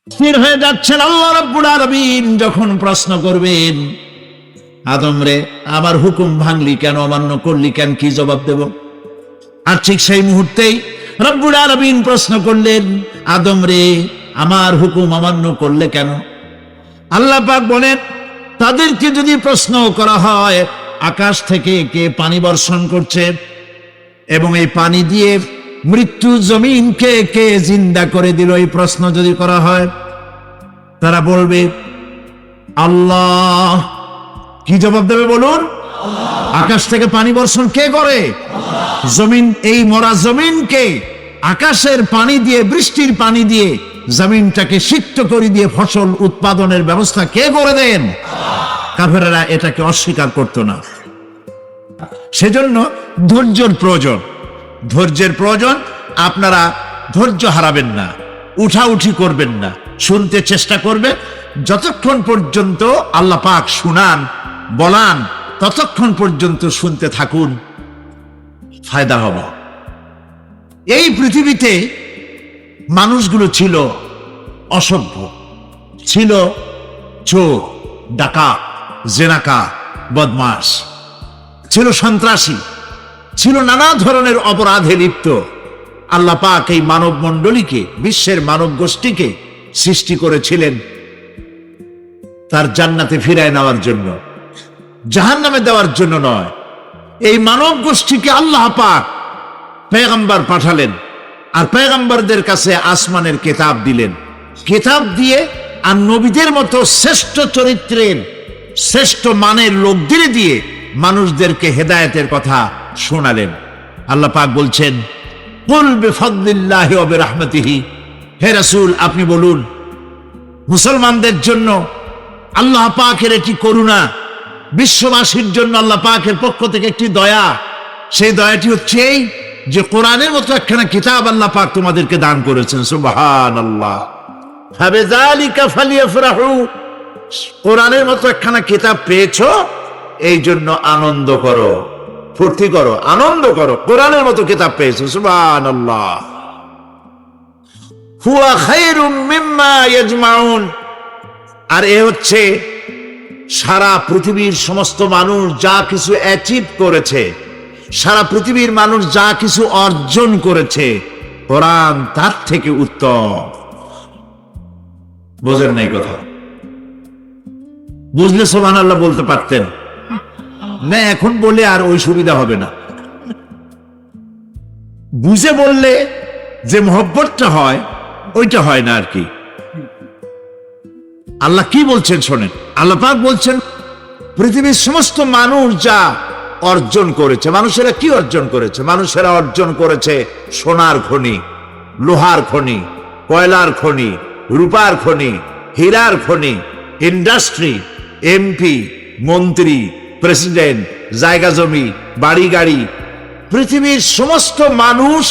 স্থির হয়ে যাচ্ছেন। আল্লাহ রাব্বুল আলামিন যখন প্রশ্ন করবেন, আদম রে আমার হুকুম ভাঙলি কেন, অমান্য করলি কেন, কি জবাব দেব? আর ঠিক সেই মুহূর্তেই রব্বুল আলামিন প্রশ্ন করলেন, আদম রে আমার হুকুম অমান্য করলে কেন? আল্লাহ পাক বলেন, তাদেরকে যদি প্রশ্ন করা হয় আকাশ থেকে কে পানি বর্ষণ করছে এবং এই পানি দিয়ে মৃত্যু জমিনকে কে জিন্দা করে দিল, এই প্রশ্ন যদি করা হয়, তারা বলবে আল্লাহ। কি জবাব দেবে বলুন? আকাশ থেকে পানি বর্ষণ কে করে? জমিন, এই মরা জমিনকে আকাশের পানি দিয়ে, বৃষ্টির পানি দিয়ে জমিনটাকে সিক্ত করে দিয়ে ফসল উৎপাদনের ব্যবস্থা কে করে দেন? কাফেরেরা এটাকে অস্বীকার করতো না। সেজন্য ধৈর্যের প্রয়োজন, ধৈর্যের প্রয়োজন। আপনারা ধৈর্য হারাবেন না, উঠাউঠি করবেন না, শুনতে চেষ্টা করবে। যতক্ষণ পর্যন্ত আল্লাহ পাক শুনান, বলান, ততক্ষণ পর্যন্ত শুনতে থাকুন, ফায়দা হবে। এই পৃথিবীতে মানুষগুলো ছিল অসভ্য, ছিল চোর, ডাকাত, জেনাকার, বদমাশ, ছিল সন্ত্রাসী, ছিল নানা ধরনের অপরাধে লিপ্ত। আল্লাহ পাক এই মানব মণ্ডলীকে, বিশ্বের মানব গোষ্ঠীকে সৃষ্টি করেছিলেন তার জান্নাতে ফিরায় নেওয়ার জন্য, জাহান্নামে দেওয়ার জন্য নয়। এই মানব গোষ্ঠীকে আল্লাহ পাক পয়গম্বর পাঠালেন, আর পয়গম্বরদের কাছে আসমানের কিতাব দিলেন। কিতাব দিয়ে আর নবীদের মতো শ্রেষ্ঠ চরিত্রের, শ্রেষ্ঠ মানের লোকদের দিয়ে মানুষদেরকে হেদায়েতের কথা শোনালেন। আল্লাহ পাক বলছেন, কুল বিফাদলিল্লাহি ওয়া বিরহমাতিহি, হে রাসূল আপনি বলুন, মুসলমানদের জন্য আল্লাহ পাকের একটি করুণা, বিশ্ববাসীর জন্য আল্লাহ পাকের পক্ষ থেকে একটি দয়া। সেই দয়াটি হচ্ছে এই যে কোরআনের মতো একখানা কিতাব আল্লাহ পাক তোমাদেরকে দান করেছেন। সুবহানাল্লাহ। ফাবিযালিকা ফালিয়াফরাহু, কোরআনের মতো একখানা কিতাব পেয়েছো, এই জন্য আনন্দ করো, ফুর্তি করো, আনন্দ করো, কোরআনের মতো কিতাব পেয়েছো। সুবহানাল্লাহ। হুয়া খায়রুম মিম্মা ইয়াজমাউন, আর এ হচ্ছে সারা পৃথিবীর সমস্ত মানুষ যা কিছু অ্যাচিভ করেছে, সারা পৃথিবীর মানুষ যা কিছু অর্জন করেছে, কোরআন তার থেকে উত্তম। বোঝেন নাই কথা? বুঝলে সুবহানাল্লাহ বলতে পারতেন না, এখন বলে আর ওই সুবিধা হবে না। বুঝে বললে যে মহব্বতটা হয়, ওইটা হয় না আর কি। আল্লাহ কি বলছেন শোনেন। আল্লাহ পাক বলছেন, পৃথিবীর সমস্ত মানুষ যা অর্জন করেছে, মানুষেরা কি অর্জন করেছে? মানুষেরা অর্জন করেছে সোনার খনি, লোহার খনি, কয়লার খনি, রূপার খনি, হীরার খনি, ইন্ডাস্ট্রি, এমপি, মন্ত্রী, প্রেসিডেন্ট, জায়গা জমি, বাড়ি গাড়ি। পৃথিবীর সমস্ত মানুষ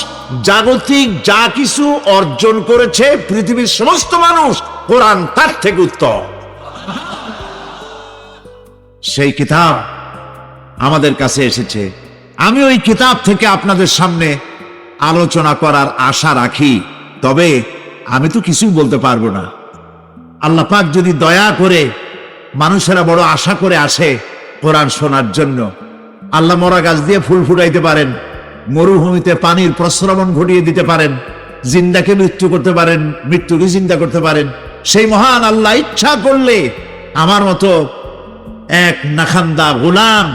জাগতিক যা কিছু অর্জন করেছে, পৃথিবীর সমস্ত মানুষ, কোরআন তার থেকে উত্তম। সেই কিতাব আমাদের কাছে এসেছে। আমি ওই কিতাব থেকে আপনাদের সামনে আলোচনা করার আশা রাখি, তবে আমি তো কিছুই বলতে পারবো না। আল্লাহ পাক যদি দয়া করে, মানুষেরা বড় আশা করে আসে কোরআন শোনার জন্য, আল্লাহ মরা গাছ দিয়ে ফুল ফুটাইতে পারেন, মরুভূমিতে পানির প্রস্রবণ ঘটিয়ে দিতে পারেন, জিন্দাকে মৃত্যু করতে পারেন, মৃত্যুকে জিন্দা করতে পারেন। সেই মহান আল্লাহ ইচ্ছা করলে আমার মতো এক নাখান্দা গোলাম,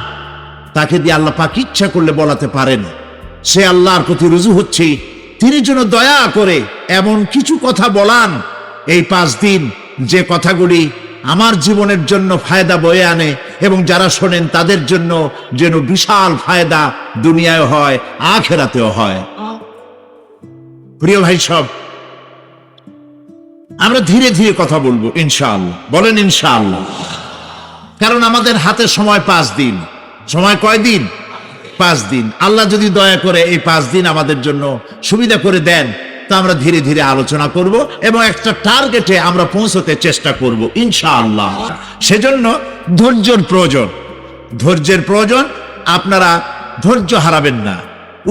তাকে দিয়ে আল্লাহ পাক ইচ্ছা করলে বলাতে পারেন। সে আল্লাহর প্রতি রুজু হচ্ছে, তিনি যেন দয়া করে এমন কিছু কথা বলান এই 5 দিন, যে কথাগুলি আমার জীবনের জন্য ফায়দা বয়ে আনে, এবং যারা শোনেন তাদের জন্য যেন বিশাল ফায়দা দুনিয়ায় হয়, আখিরাতেও হয়। প্রিয় ভাই সব, আমরা ধীরে ধীরে কথা বলবো ইনশাআল্লাহ। বলেন ইনশাআল্লাহ। কারণ আমাদের হাতে সময় 5 দিন। সময় কয় দিন? 5 দিন। আল্লাহ যদি দয়া করে এই 5 দিন আমাদের জন্য সুবিধা করে দেন, তা আমরা ধীরে ধীরে আলোচনা করব এবং একটা টার্গেটে আমরা পৌঁছতে চেষ্টা করব ইনশাআল্লাহ। সেজন্য ধৈর্যের প্রয়োজন, ধৈর্যের প্রয়োজন। আপনারা ধৈর্য হারাবেন না,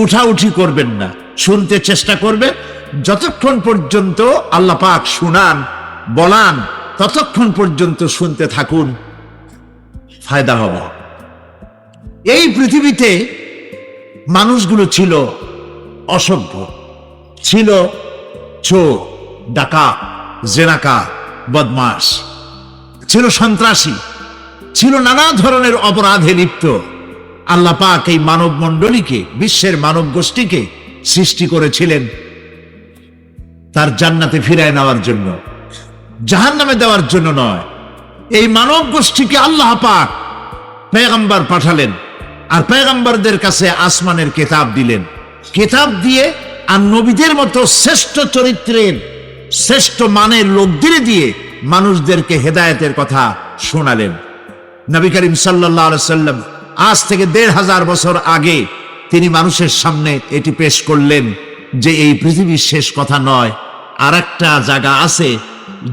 উঠাউঠি করবেন না, শুনতে চেষ্টা করবে। যতক্ষণ পর্যন্ত আল্লাহ পাক শুনান, বলান ততক্ষণ পর্যন্ত শুনতে থাকুন, ফায়দা হবে। এই পৃথিবীতে মানুষগুলো ছিল অসভ্য, ছিল চোর, ডাকাত, জেনাকার, বদমাশ, ছিল সন্ত্রাসী, ছিল নানা ধরনের অপরাধে লিপ্ত। আল্লাহ পাক এই মানব মণ্ডলীকে, বিশ্বের মানব গোষ্ঠীকে সৃষ্টি করেছিলেন তার জান্নাতে ফিরায় নেওয়ার জন্য, জাহান্নামে দেওয়ার জন্য নয়। এই মানব গোষ্ঠীকে আল্লাহ পাক পয়গম্বর পাঠালেন, আর পয়গম্বরদের কাছে আসমানের কিতাব দিলেন। কিতাব দিয়ে আর নবীদের মতো শ্রেষ্ঠ চরিত্রের, শ্রেষ্ঠ মানের লোকদের দিয়ে মানুষদেরকে হেদায়েতের কথা শোনালেন। নবী করিম সাল্লাল্লাহু আলাইহি সাল্লাম আজ থেকে ১৫০০ বছর আগে তিনি মানুষের সামনে এটি পেশ করলেন যে এই পৃথিবীর শেষ কথা নয়, আর একটা জায়গা আছে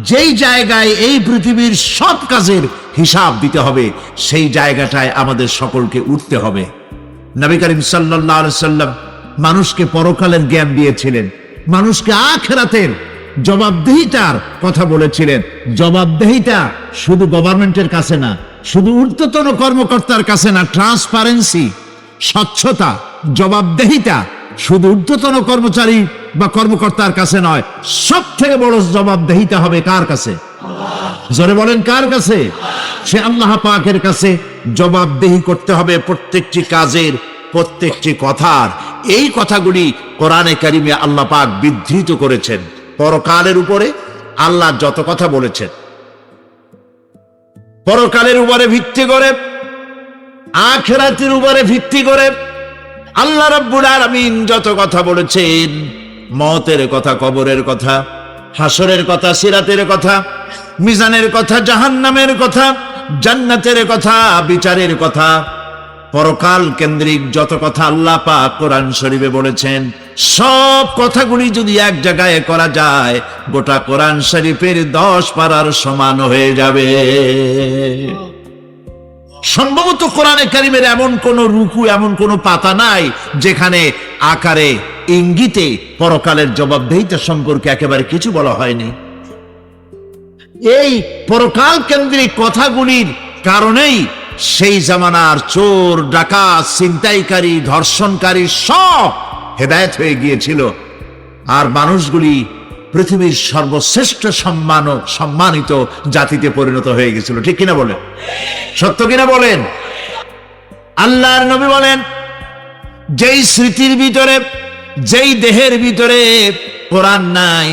যেই জায়গায় এই পৃথিবীর সব কাজের হিসাব দিতে হবে, সেই জায়গাটায় আমাদের সকলকে উঠতে হবে। নবী করিম সাল্লাল্লাহু আলাইহি সাল্লাম মানুষকে পরকালের জ্ঞান দিয়েছিলেন, মানুষকে আখিরাতের জবাবদিহিতার কথা বলেছিলেন। জবাবদিহিতা শুধু গভর্নমেন্টের কাছে না, শুধু ঊর্ধ্বতন কর্মকর্তার কাছে না, ট্রান্সপারেন্সি, স্বচ্ছতা, জবাবদিহিতা শুধু ঊর্ধ্বতন কর্মচারী বা কর্মকর্তার কাছে নয়, সব থেকে বড় জবাবদিহিতা হবে কার কাছে? জোরে বলেন, কার কাছে? সে আল্লাহ পাকের কাছে জবাবদিহি করতে হবে প্রত্যেকটি কাজের, প্রত্যেকটি কথার। এই কথাগুলি কোরআনে কারিমে আল্লাহ পাক বিধৃত করেছেন। পরকালের উপরে আল্লাহ যত কথা বলেছেন, পরকালের উপরে ভিত্তি করে, আখিরাতের উপরে ভিত্তি করে আল্লাহ রাব্বুল আলামিন যত কথা বলেছেন, মওতের কথা, কবরের কথা, হাসরের কথা, সিরাতের কথা, মিজানের কথা, জাহান্নামের কথা, জান্নাতের কথা, বিচারের কথা, পরকাল কেন্দ্রিক যত কথা আল্লাহ পাক কোরআন শরীফে বলেছেন, সব কথাগুলি যদি এক জায়গায় করা যায়, গোটা কোরআন শরীফের 10 পারার সমান হয়ে যাবে। সম্ভবত কোরআনে কারিমের এমন কোন রুকু, এমন কোন পাতা নাই যেখানে আকারে, ইঙ্গিতে পরকালের জবাবদিহিতা সম্পর্কে একেবারে কিছু বলা হয়নি। এই পরকাল কেন্দ্রিক কথাগুলির কারণেই সেই জামানার চোর, ডাকাত, ছিনতাইকারী, ধর্ষণকারী সব হেদায়েত হয়ে গিয়েছিল, আর মানুষগুলি পৃথিবীর সর্বশ্রেষ্ঠ সম্মানিত জাতিতে পরিণত হয়ে গেছিল। ঠিক কিনা বলেন? সত্য কিনা বলেন? আল্লাহর নবী বলেন, যেই স্মৃতির ভিতরে, যেই দেহের ভিতরে কোরআন নাই,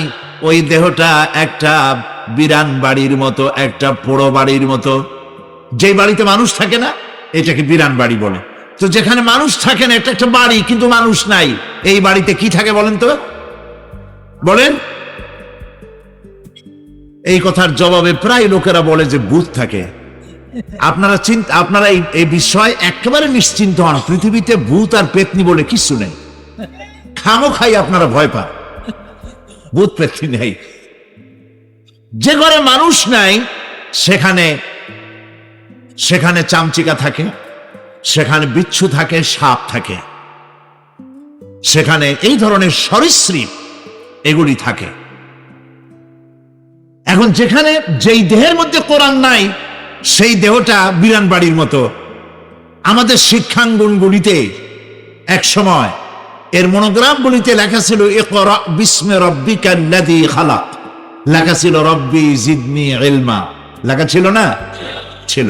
ওই দেহটা একটা বিরান বাড়ির মতো, একটা পোড়ো বাড়ির মতো। যেই বাড়িতে মানুষ থাকে না, এটাকে বিরান বাড়ি বলে। তো যেখানে মানুষ থাকে না, এটা একটা বাড়ি কিন্তু মানুষ নাই, এই বাড়িতে কি থাকে বলেন তো? বলেন। এই কথার জবাবে প্রায় লোকেরা বলে যে ভূত থাকে। আপনারা এই বিষয়ে একেবারে নিশ্চিন্ত হন, পৃথিবীতে ভূত আর পেতনি বলে কিছু নেই। খামোখাই আপনারা ভয় পান, ভূত পেতনি নেই। যে ঘরে মানুষ নাই সেখানে চামচিকা থাকে, সেখানে বিচ্ছু থাকে, সাপ থাকে, সেখানে এই ধরনের সরীসৃপ এগুলি থাকে। এখন যেখানে, যেই দেহের মধ্যে কোরআন নাই, সেই দেহটা বিরান বাড়ির মতো। আমাদের শিক্ষাঙ্গনগুলিতে এক সময় এর মনোগ্রামগুলিতে লেখা ছিল, ইকরা বিস্মি রাব্বিকাল্লাযী খালাক, লেখা ছিল রব্বি জিদনি ইলমা, লেখা ছিল না? ছিল।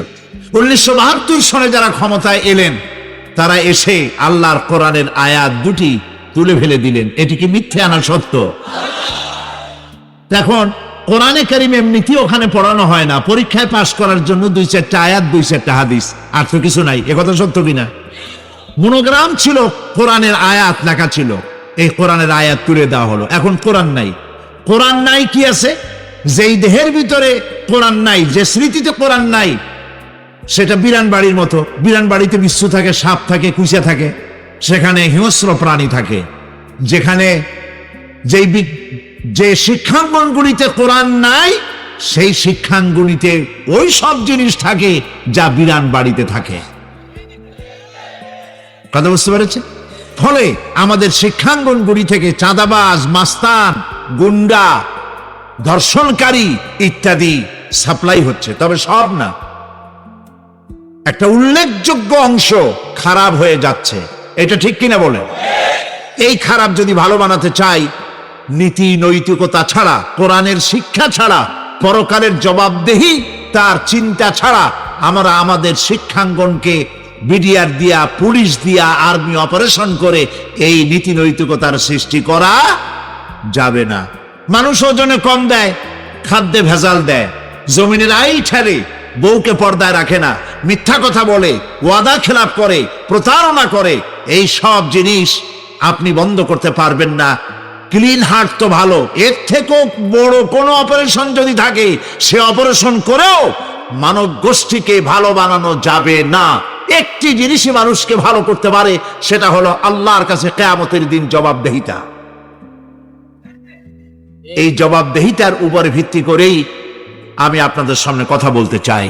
1972 সনে যারা ক্ষমতায় এলেন, তারা এসে আল্লাহর কোরআনের আয়াত দুটি তুলে ফেলে দিলেন। এটি কি মিথ্যে আনা সত্য? এখন কোরআনে কারিম এমনিতেই ওখানে পড়ানো হয় না, পরীক্ষায় পাশ করার জন্য 2-4টা আয়াত, 2-4টা হাদিস, আর তো কিছু নাই। একথা সত্য কিনা? মনোগ্রাম ছিল, কোরআনের আয়াত লেখা ছিল, এই কোরআনের আয়াত তুলে দেওয়া হলো। এখন কোরআন নাই। কোরআন নাই কি আছে? যেই দেহের ভিতরে কোরআন নাই, যে স্মৃতিতে কোরআন নাই, সেটা বিরান বাড়ির মতো। বিরান বাড়িতে বিচ্ছু থাকে, সাপ থাকে, কুচা থাকে, সেখানে হিংস্র প্রাণী থাকে। যেখানে যে শিক্ষাঙ্গনগুলিতে কোরআন নাই, সেই শিক্ষাঙ্গনিতে ওই সব জিনিস থাকে যা বিরান বাড়িতে থাকে। কথা বুঝতে পেরেছে? ফলে আমাদের শিক্ষাঙ্গনগুলি থেকে চাঁদাবাজ, মাস্তান, গুন্ডা, ধর্ষণকারী ইত্যাদি সাপ্লাই হচ্ছে, তবে সব না। একটা উল্লেখযোগ্য অংশ খারাপ হয়ে যাচ্ছে, এটা ঠিক কিনা বলেন? এই খারাপ যদি ভালো বানাতে চাই, নীতি নৈতিকতা ছাড়া, কোরআনের শিক্ষা ছাড়া, পরকালের জবাবদেহি তার চিন্তা ছাড়া আমরা আমাদের শিক্ষাঙ্গনকে বিডিআর দিয়া, পুলিশ দিয়া, আর্মি অপারেশন করে এই নীতি নৈতিকতার সৃষ্টি করা যাবে না। মানুষ ওজনে কম দেয়, খাদ্যে ভেজাল দেয়, জমিনের আই ছেড়ে, বউকে পর্দায় রাখে না, মিথ্যা কথা বলে, ওয়াদা খেলাপ করে, প্রতারণা করে, এই সব জিনিস আপনি বন্ধ করতে পারবেন না। ক্লিন হার্ট তো ভালো, এর থেকেও বড় কোনো অপারেশন যদি থাকে, সে অপারেশন করেও মানব গোষ্ঠীকে ভালো বানানো যাবে না। একটি জিনিসই মানুষকে ভালো করতে পারে, সেটা হলো আল্লাহর কাছে কিয়ামতের দিন জবাবদেহিতা। এই জবাবদেহিতার উপরে ভিত্তি করেই আমি আপনাদের সামনে কথা বলতে চাই,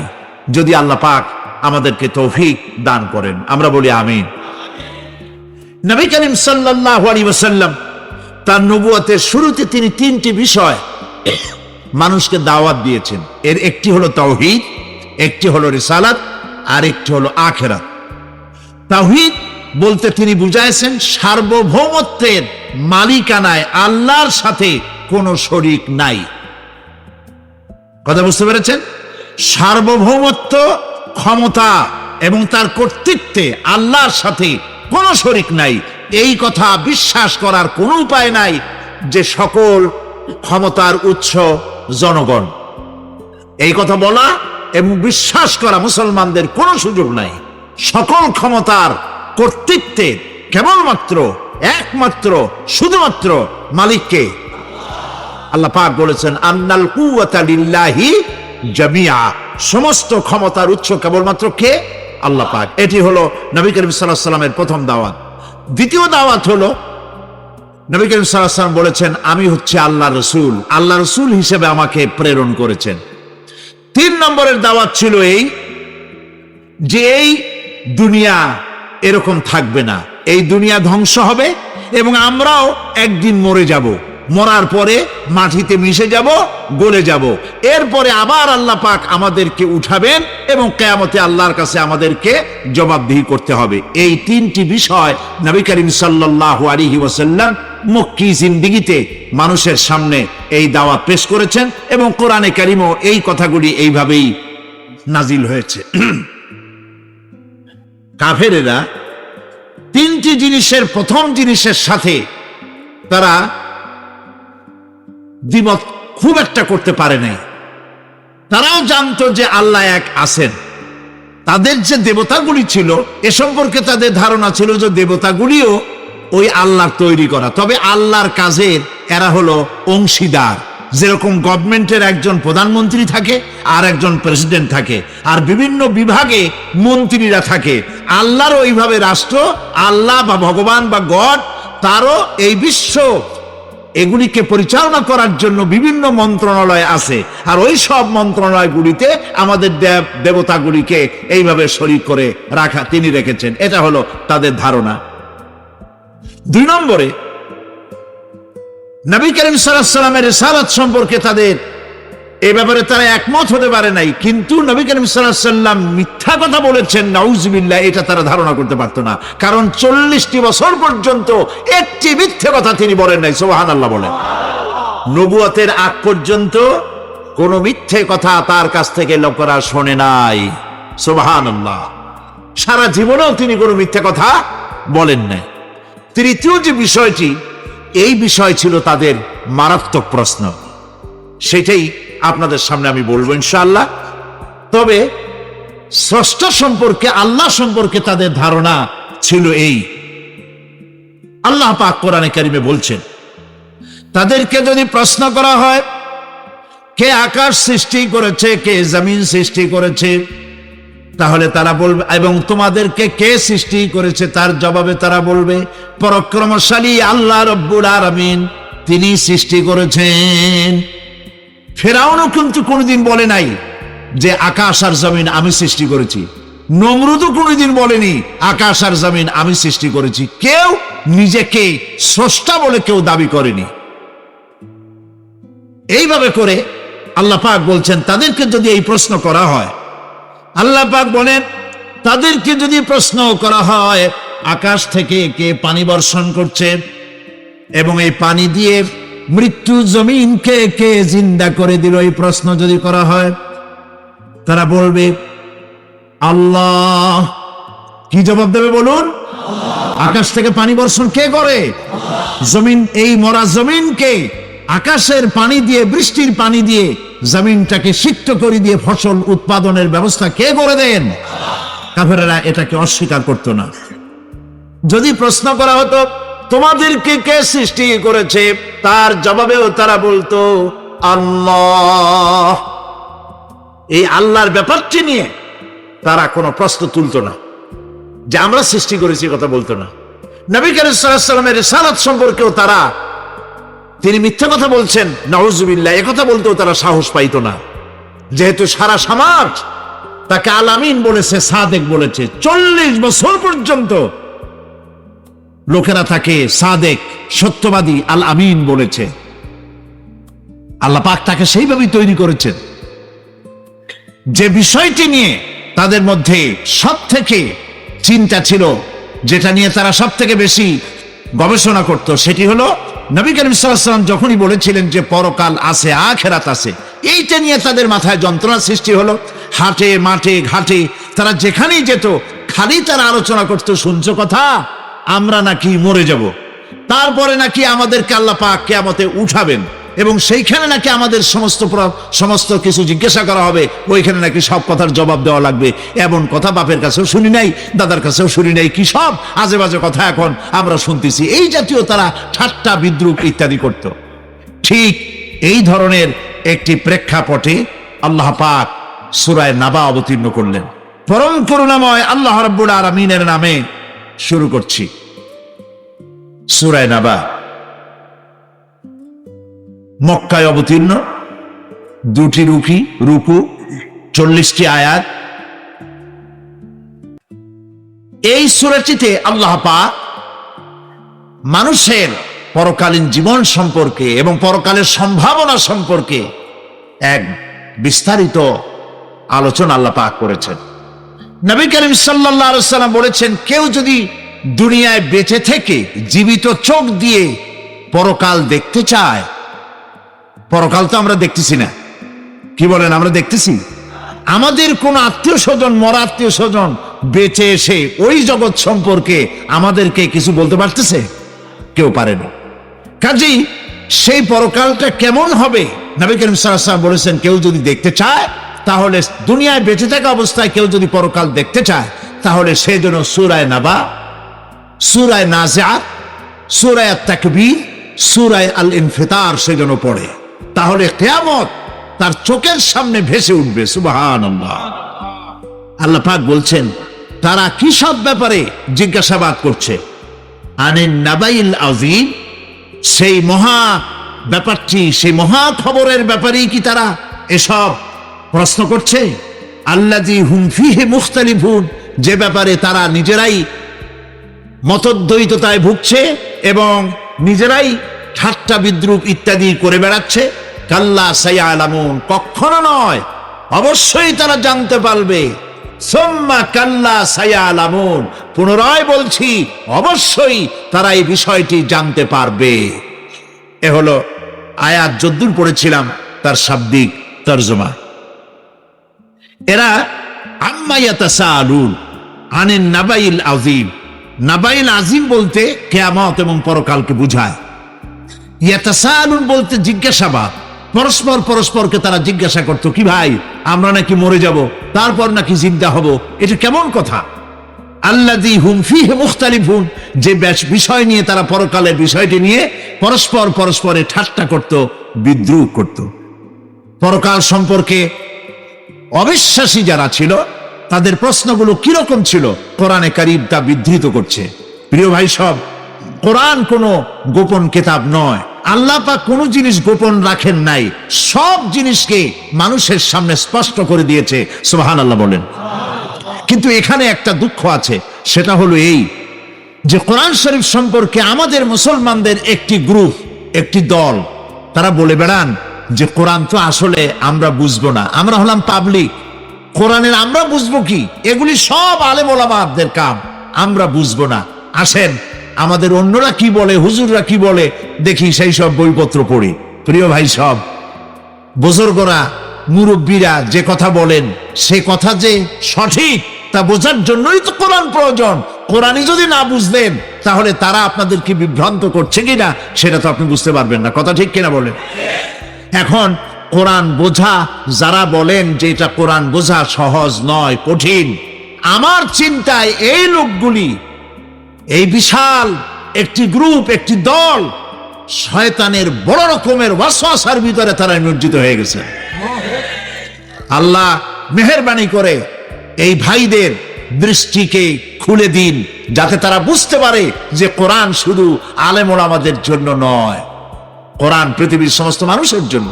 যদি আল্লাহ পাক আমাদেরকে তৌফিক দান করেন। আমরা বলি আমিন। নবী করিম সাল্লাল্লাহু আলাইহি ওয়াসাল্লাম তার নবুয়তের শুরুতে তিনি তিনটি বিষয় মানুষকে দাওয়াত দিয়েছেন। এর একটি হলো তাওহীদ, একটি হলো রিসালাত, আর একটি হলো আখিরাত। তাওহীদ বলতে তিনি বুঝাইছেন সার্বভৌমত্বের মালিকানায় আল্লাহর সাথে কোনো শরীক নাই। কথা বুঝতে পেরেছেন? সার্বভৌমত্ব, ক্ষমতা এবং তার কর্তৃত্বে আল্লাহর সাথে কোনো শরীক নাই, এই কথা বিশ্বাস করার কোনো উপায় নাই যে সকল ক্ষমতার উৎস জনগণ। এই কথা বলা এবং বিশ্বাস করা মুসলমানদের কোনো সুযোগ নাই। সকল ক্ষমতার কর্তৃত্বে কেবলমাত্র, একমাত্র, শুধুমাত্র মালিককে। আল্লাহ পাক বলেছেন আন্নাল কুওয়াতা লিল্লাহি জামিআ, সমস্ত ক্ষমতার উৎস কেবলমাত্র কে? আল্লাহ পাক। এটি হলো নবী করিম সাল্লাল্লাহু আলাইহি ওয়াসাল্লামের প্রথম দাওয়াত। দ্বিতীয় দাওয়াত হলো নবী করিম সাল্লাল্লাহু আলাইহি ওয়াসাল্লাম বলেছেন আমি হচ্ছে আল্লাহর রাসূল, আল্লাহর রাসূল হিসেবে আমাকে প্রেরণ করেছেন। 3 নম্বরের দাওয়াত ছিল এই যে এই দুনিয়া এরকম থাকবে না, এই দুনিয়া ধ্বংস হবে এবং আমরাও একদিন মরে যাব, মরার পরে মাটিতে মিশে যাব, গলে যাব, এরপরে আবার আল্লাহ পাক আমাদেরকে উঠাবেন এবং কিয়ামতে আল্লাহর কাছে আমাদেরকে জবাবদিহি করতে হবে। এই 3টি বিষয় নবী করিম সাল্লাল্লাহু আলাইহি ওয়াসাল্লাম মক্কি জিন্দেগিতে মানুষের সামনে এই দাওয়াত পেশ করেছেন এবং কোরআনে কারিমও এই কথাগুলি এইভাবেই নাজিল হয়েছে। কাফেরেরা 3টি জিনিসের প্রথম জিনিসের সাথে তারা দ্বিমত খুব একটা করতে পারে নাই। তারাও জানতো যে আল্লাহ এক আছেন। তাদের যে দেবতাগুলি ছিল এ সম্পর্কে তাদের ধারণা ছিল যে দেবতাগুলিও ওই আল্লাহর তৈরি করা, তবে আল্লাহর কাজের এরা হলো অংশীদার। যেরকম গভর্নমেন্টের একজন প্রধানমন্ত্রী থাকে আর একজন প্রেসিডেন্ট থাকে আর বিভিন্ন বিভাগে মন্ত্রীরা থাকে, আল্লাহরও ওইভাবে রাষ্ট্র, আল্লাহ বা ভগবান বা গড, তারও এই বিশ্ব এগুলিকে পরিচালনা করার জন্য বিভিন্ন মন্ত্রণালয় আছে, আর ওই সব মন্ত্রণালয়গুলিতে আমাদের দেবতাগুলিকে এইভাবে শরীক করে রাখা তিনি রেখেছেন। এটা হলো তাদের ধারণা। 2 নম্বরে নবী করিম সাল্লাল্লাহু আলাইহি ওয়াসাল্লামের রিসালাত সম্পর্কে তাদের এই ব্যাপারে তারা একমত হতে পারে নাই, কিন্তু নবী করিম সাল্লাল্লাহু আলাইহি ওয়াসাল্লাম মিথ্যা কথা বলেছেন নাউজুবিল্লাহ, এটা তারা ধারণা করতে পারতো না। কারণ 40টি বছর পর্যন্ত একটি মিথ্যে কথা তিনি বলেন নাই। সুবহানাল্লাহ বলেন। নবুয়তের আগ পর্যন্ত কোনো মিথ্যে কথা তার কাছ থেকে লোকেরা শোনে নাই। সুবহানাল্লাহ। সারা জীবনেও তিনি কোনো মিথ্যে কথা বলেন নাই। তৃতীয় যে বিষয়টি, এই বিষয় ছিল তাদের মারাত্মক প্রশ্ন, সেটাই আপনাদের সামনে আমি বলবো ইনশাআল্লাহ। তবে স্রষ্টা সম্পর্কে, আল্লাহ সম্পর্কে তাদের ধারণা ছিল এই, আল্লাহ পাক কোরআনে কারিমে বলছেন তাদেরকে যদি প্রশ্ন করা হয় কে আকাশ সৃষ্টি করেছে, কে জমিন সৃষ্টি করেছে, তাহলে তারা বলবে, এবং তোমাদেরকে কে সৃষ্টি করেছে, তার জবাবে তারা বলবে পরাক্রমশালী আল্লাহ রব্বুল আলামিন, তিনি সৃষ্টি করেছেন। ফেরাউনও কিন্তু কোনোদিন বলে নাই যে আকাশ আর জমিন আমি সৃষ্টি করেছি। নমরুদও কোনোদিন বলেনি আকাশ আর জমিন আমি সৃষ্টি করেছি। কেউ নিজেকে স্রষ্টা বলে কেউ দাবি করেনি। এইভাবে করে আল্লাহ পাক বলছেন তাদেরকে যদি এই প্রশ্ন করা হয়, আল্লাহ পাক বলেন তাদেরকে যদি প্রশ্ন করা হয় আকাশ থেকে কে পানি বর্ষণ করছে এবং এই পানি দিয়ে মৃত্যু জমিনকে কে জিন্দা করে দিল, এই প্রশ্ন যদি করা হয় তারা বলবে আল্লাহ। কি জবাব দেবে বলুন? আকাশ থেকে পানি বর্ষণ কে করে? জমিন, এই মরা জমিনকে আকাশের পানি দিয়ে, বৃষ্টির পানি দিয়ে জমিনটাকে সিক্ত করে দিয়ে ফসল উৎপাদনের ব্যবস্থা কে করে দেন? কাফেরেরা এটাকে অস্বীকার করত না। যদি প্রশ্ন করা হতো তোমাদেরকে কে সৃষ্টি করেছে, তার জবাবেও তারা বলতো আল্লাহ। এই আল্লাহর ব্যাপারটি নিয়ে তারা কোনো প্রশ্ন তুলতো না, যে আমরা সৃষ্টি করেছি কথা বলতো না। নবী করিম সাল্লাল্লাহু আলাইহি ওয়াসাল্লামের রিসালাত সম্পর্কেও তারা, তিনি মিথ্যা কথা বলছেন নাউজুবিল্লাহ, এ কথা বলতেও তারা সাহস পাইতো না, যেহেতু সারা সমাজ তাকে আল আমিন বলেছে, সাদেক বলেছে। 40 বছর পর্যন্ত লোকেরা তাকে সাদেক, সত্যবাদী, আল আমিন বলেছে। আল্লাহ পাক তাকে সেইভাবেই তৈরি করেছেন। যে বিষয়টি নিয়ে তাদের মধ্যে সব থেকে চিন্তা ছিল, যেটা নিয়ে তারা সব থেকে বেশি গবেষণা করত, সেটি হলো নবী করিম সাল্লাল্লাহু আলাইহি ওয়াসাল্লাম যখনই বলেছিলেন যে পরকাল আছে, আখিরাত আছে, এইটা নিয়ে তাদের মাথায় যন্ত্রণা সৃষ্টি হলো। হাটে মাঠে ঘাটে তারা যেখানেই যেত খালি তারা আলোচনা করত, শুনছো কথা, আমরা নাকি মরে যাব, তারপরে নাকি আমাদেরকে আল্লাহ পাক কিয়ামতে উঠাবেন এবং সেইখানে নাকি আমাদের সমস্ত কিছু জিজ্ঞাসা করা হবে, ওইখানে নাকি সব কথার জবাব দেওয়া লাগবে। এমন কথা বাপের কাছেও শুনি নাই, দাদার কাছেও শুনি নাই, কি সব আজে বাজে কথা এখন আমরা শুনতেছি। এই জাতীয় তারা ঠাট্টা বিদ্রুপ ইত্যাদি করত। ঠিক এই ধরনের একটি প্রেক্ষাপটে আল্লাহ পাক সূরা নাবা অবতীর্ণ করলেন। পরম করুণাময় আল্লাহ রাব্বুল আলামিনের নামে শুরু করছি। সূরা নাবা মক্কায় অবতীর্ণ, 2টি রুকু, 40টি আয়াত। এই সূরাটিতে আল্লাহ পাক মানুষের পরকালীন জীবন সম্পর্কে এবং পরকালের সম্ভাবনা সম্পর্কে এক বিস্তারিত আলোচনা আল্লাহ পাক করেছেন। নবী করিম সাল্লাল্লাহু আলাইহি ওয়াসাল্লাম বলেছেন, কেউ যদি দুনিয়ায় বেঁচে থেকে জীবিত চোখ দিয়ে পরকাল দেখতে চায়, পরকাল তো আমরা দেখতেছি না, কি বলেন? আমরা দেখতেছি? আমাদের কোন আত্মীয় স্বজন, মরা আত্মীয় স্বজন বেঁচে এসে ওই জগৎ সম্পর্কে আমাদেরকে কিছু বলতে পারতেছে? কেউ পারে না। কাজেই সেই পরকালটা কেমন হবে, নবী করিম সাল্লাল্লাহু আলাইহি ওয়াসাল্লাম বলেছেন, কেউ যদি দেখতে চায়, তাহলে দুনিয়ায় বেঁচে থাকা অবস্থায় কেউ যদি পরকাল দেখতে চায়, তাহলে সেই জন্য সূরা নাবা, সূরা নাজিআত, সূরা তাকবীর, সূরা আল ইনফিতার সেজন্য পড়ে। তাহলে কিয়ামত তার চোখের সামনে ভেসে উঠবে। সুবহানাল্লাহ। আল্লাহ পাক বলছেন, তারা কি সব ব্যাপারে জিজ্ঞাসাবাদ করছে? আনিন নাবাইল আযীম, সেই মহা ব্যাপারটি, সেই মহা খবরের ব্যাপারেই কি তারা এসব প্রশ্ন করছে? আল্লাযী হুম ফীহি মুখতালিফুন, যে ব্যাপারে তারা নিজেরাই মতদ্বৈততায় ভুগছে এবং নিজেরাই ঠাট্টা বিদ্রুপ ইত্যাদি করে বেড়াচ্ছে। কাল্লা সায়ালামুন, কখনো নয়, অবশ্যই তারা জানতে পারবে। সুম্মা কাল্লা সায়ালামুন, পুনরায় বলছি, অবশ্যই তারা এই বিষয়টি জানতে পারবে। এ হলো আয়াত যদ্দূর পড়েছিলাম তার শাব্দিক তরজমা। এরা আম্মা ইয়াতাসাআলুন আনিন নাবাইল আযীম, নাবাইল আযীম বলতে কিয়ামত এবং পরকালকে বোঝায়। ইয়াতাসাআলুন বলতে জিজ্ঞাসাবাদ, পরস্পরকে তারা জিজ্ঞাসা করতো, কি ভাই, আমরা নাকি মরে যাব, তারপর নাকি জিন্দা হব, এটা কেমন কথা? আল্লাযী হুম ফীহি মুখতালিফুন, যে বিষয় নিয়ে তারা, পরকালের বিষয়টি নিয়ে পরস্পরে ঠাট্টা করত, বিদ্রুপ করত। পরকাল সম্পর্কে অবিশ্বাসী যারা ছিল তাদের প্রশ্নগুলো কিরকম ছিল, কোরআনে কারীম তা বিধৃত করছে। প্রিয় ভাই সব, কোরআন কোনো গোপন কিতাব নয়। আল্লাহ পাক কোনো জিনিস গোপন রাখেন নাই, সব জিনিসকে মানুষের সামনে স্পষ্ট করে দিয়েছে। সুবহানাল্লাহ বলেন। কিন্তু এখানে একটা দুঃখ আছে, সেটা হলো এই যে কোরআন শরীফ সম্পর্কে আমাদের মুসলমানদের একটি গ্রুপ, একটি দল, তারা বলে বেড়ান যে কোরআন তো আসলে আমরা বুঝবো না, আমরা হলাম পাবলিক, কোরআনের আমরা বুঝবো কি? এগুলি সব আলেম ওলামাদের কাম, আমরা বুঝবো না। আসেন আমাদের অন্যরা কি বলে, হুজুররা কি বলে দেখি, সেই সব বইপত্র পড়ি। প্রিয় ভাই, সব বুজুর্গরা মুরব্বীরা যে কথা বলেন সে কথা যে সঠিক তা বোঝার জন্যই তো কোরআন প্রয়োজন। কোরআনই যদি না বুঝলেন তাহলে তারা আপনাদেরকে বিভ্রান্ত করছে কিনা সেটা তো আপনি বুঝতে পারবেন না। কথা ঠিক কিনা বলেন? এখন কোরআন বোঝা যারা বলেন যে এটা কোরআন বোঝা সহজ নয়, কঠিন, আমার চিন্তায় এই লোকগুলি, এই বিশাল একটি গ্রুপ, একটি দল শয়তানের বড় রকমের ওয়াসওয়াসার ভিতরে তারা নিমজ্জিত হয়ে গেছে। আল্লাহ মেহেরবানি করে এই ভাইদের দৃষ্টিকে খুলে দিন, যাতে তারা বুঝতে পারে যে কোরআন শুধু আলেম ওলামাদের জন্য নয়, কোরআন পৃথিবীর সমস্ত মানুষের জন্য।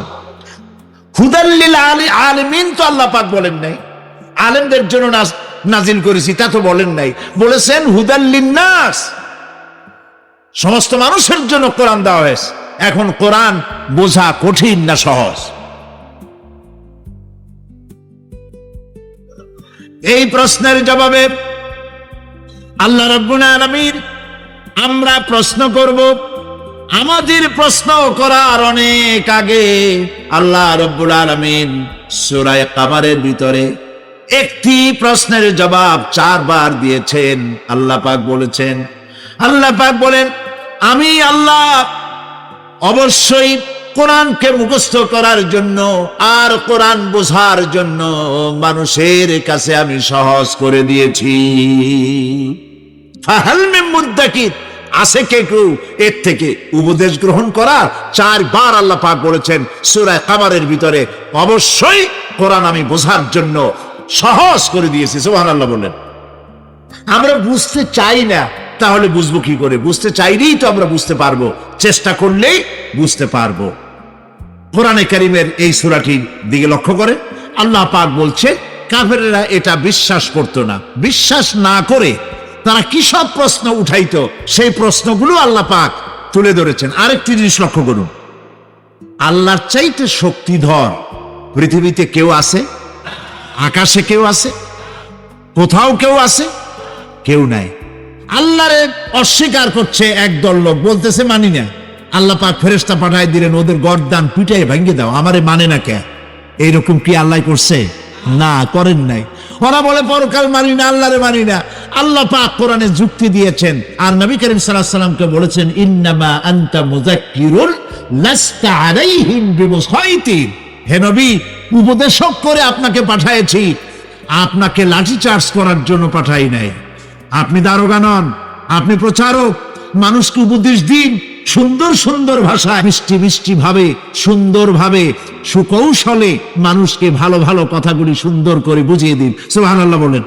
হুদাল্লিল আলিমিন তো আল্লাহ পাক বলেন নাই আলেমদের জন্য নাজিল করেছি, তা তো বলেন নাই, বলেছেন হুদাল্লিন নাস, সমস্ত মানুষের জন্য কোরআন দেওয়া হয়েছে। এখন কোরআন বোঝা কঠিন না সহজ? এই প্রশ্নের জবাবে আল্লাহ রাব্বুল আলামিন, আমরা প্রশ্ন করব, আমাদের প্রশ্ন করার অনেক আগে আল্লাহ রাব্বুল আলামিন সূরা কামারের ভিতরে একটি প্রশ্নের জবাব 4 বার দিয়েছেন। আল্লাহ পাক বলেছেন, আল্লাহ পাক বলেন, আমি আল্লাহ অবশ্যই কোরআনকে মুখস্থ করার জন্য আর কোরআন বোঝার জন্য মানুষের কাছে আমি সহজ করে দিয়েছি। ফাহাল মিন মুদ্দাকির, আছে কে কেউ এর থেকে উপদেশ গ্রহণ করার? 4 বার আল্লাহ পাক বলেছেন সূরা কামারের ভিতরে, অবশ্যই কোরআন আমি বোঝার জন্য সহজ করে দিয়েছি। সুবহানাল্লাহ বলেন। আমরা বুঝতে চাই না, তাহলে বুঝবো কি করে? বুঝতে চাইলেই তো আমরা বুঝতে পারবো, চেষ্টা করলেই বুঝতে পারবো। কোরআনে কারীমের এই সূরাটির দিকে লক্ষ্য করে আল্লাহ পাক বলছে, কাফেরেরা এটা বিশ্বাস করত না, বিশ্বাস না করে তারা কি সব প্রশ্ন উঠাইতো, সেই প্রশ্নগুলো আল্লাহ পাক তুলে ধরেছেন। আরেকটি জিনিস লক্ষ্য করুন, আল্লাহর চাইতে শক্তিধর পৃথিবীতে কেউ আছে? আকাশে কেউ আছে? কোথাও কেউ আছে? কেউ নাই। আল্লাহরে অস্বীকার করছে একদল লোক, বলতেছে মানি না। আল্লাহ পাক ফেরেশতা পাঠায় দিলেন, ওদের গর্দান পিটাই ভাঙ্গে দাও, আমারে মানে না কে? এইরকম কি আল্লাহ করছে? না, করেন নাই। ওরা বলে পরকাল মানি না, আল্লাহরে মানি না। আল্লাহ পাক কোরআনে যুক্তি দিয়েছেন, আর নবী করিম সাল্লাল্লাহু আলাইহি সাল্লামকে বলেছেন, ইন্নামা আনতা মুযাক্কিরুন লাস্তা আলাইহিম বিমুসাইতির। হে নবী, উপদেশক করে আপনাকে পাঠাইছি, আপনাকে লাঠি চার্জ করার জন্য পাঠাই নাই। আপনি দারোগা নন, আপনি প্রচারক। মানুষকে উপদেশ দিন সুন্দর সুন্দর ভাষায়, মিষ্টি মিষ্টি ভাবে, সুন্দর ভাবে, সুকৌশলে মানুষকে ভালো ভালো কথাগুলি সুন্দর করে বুঝিয়ে দিন। সুবহানাল্লাহ বলেন।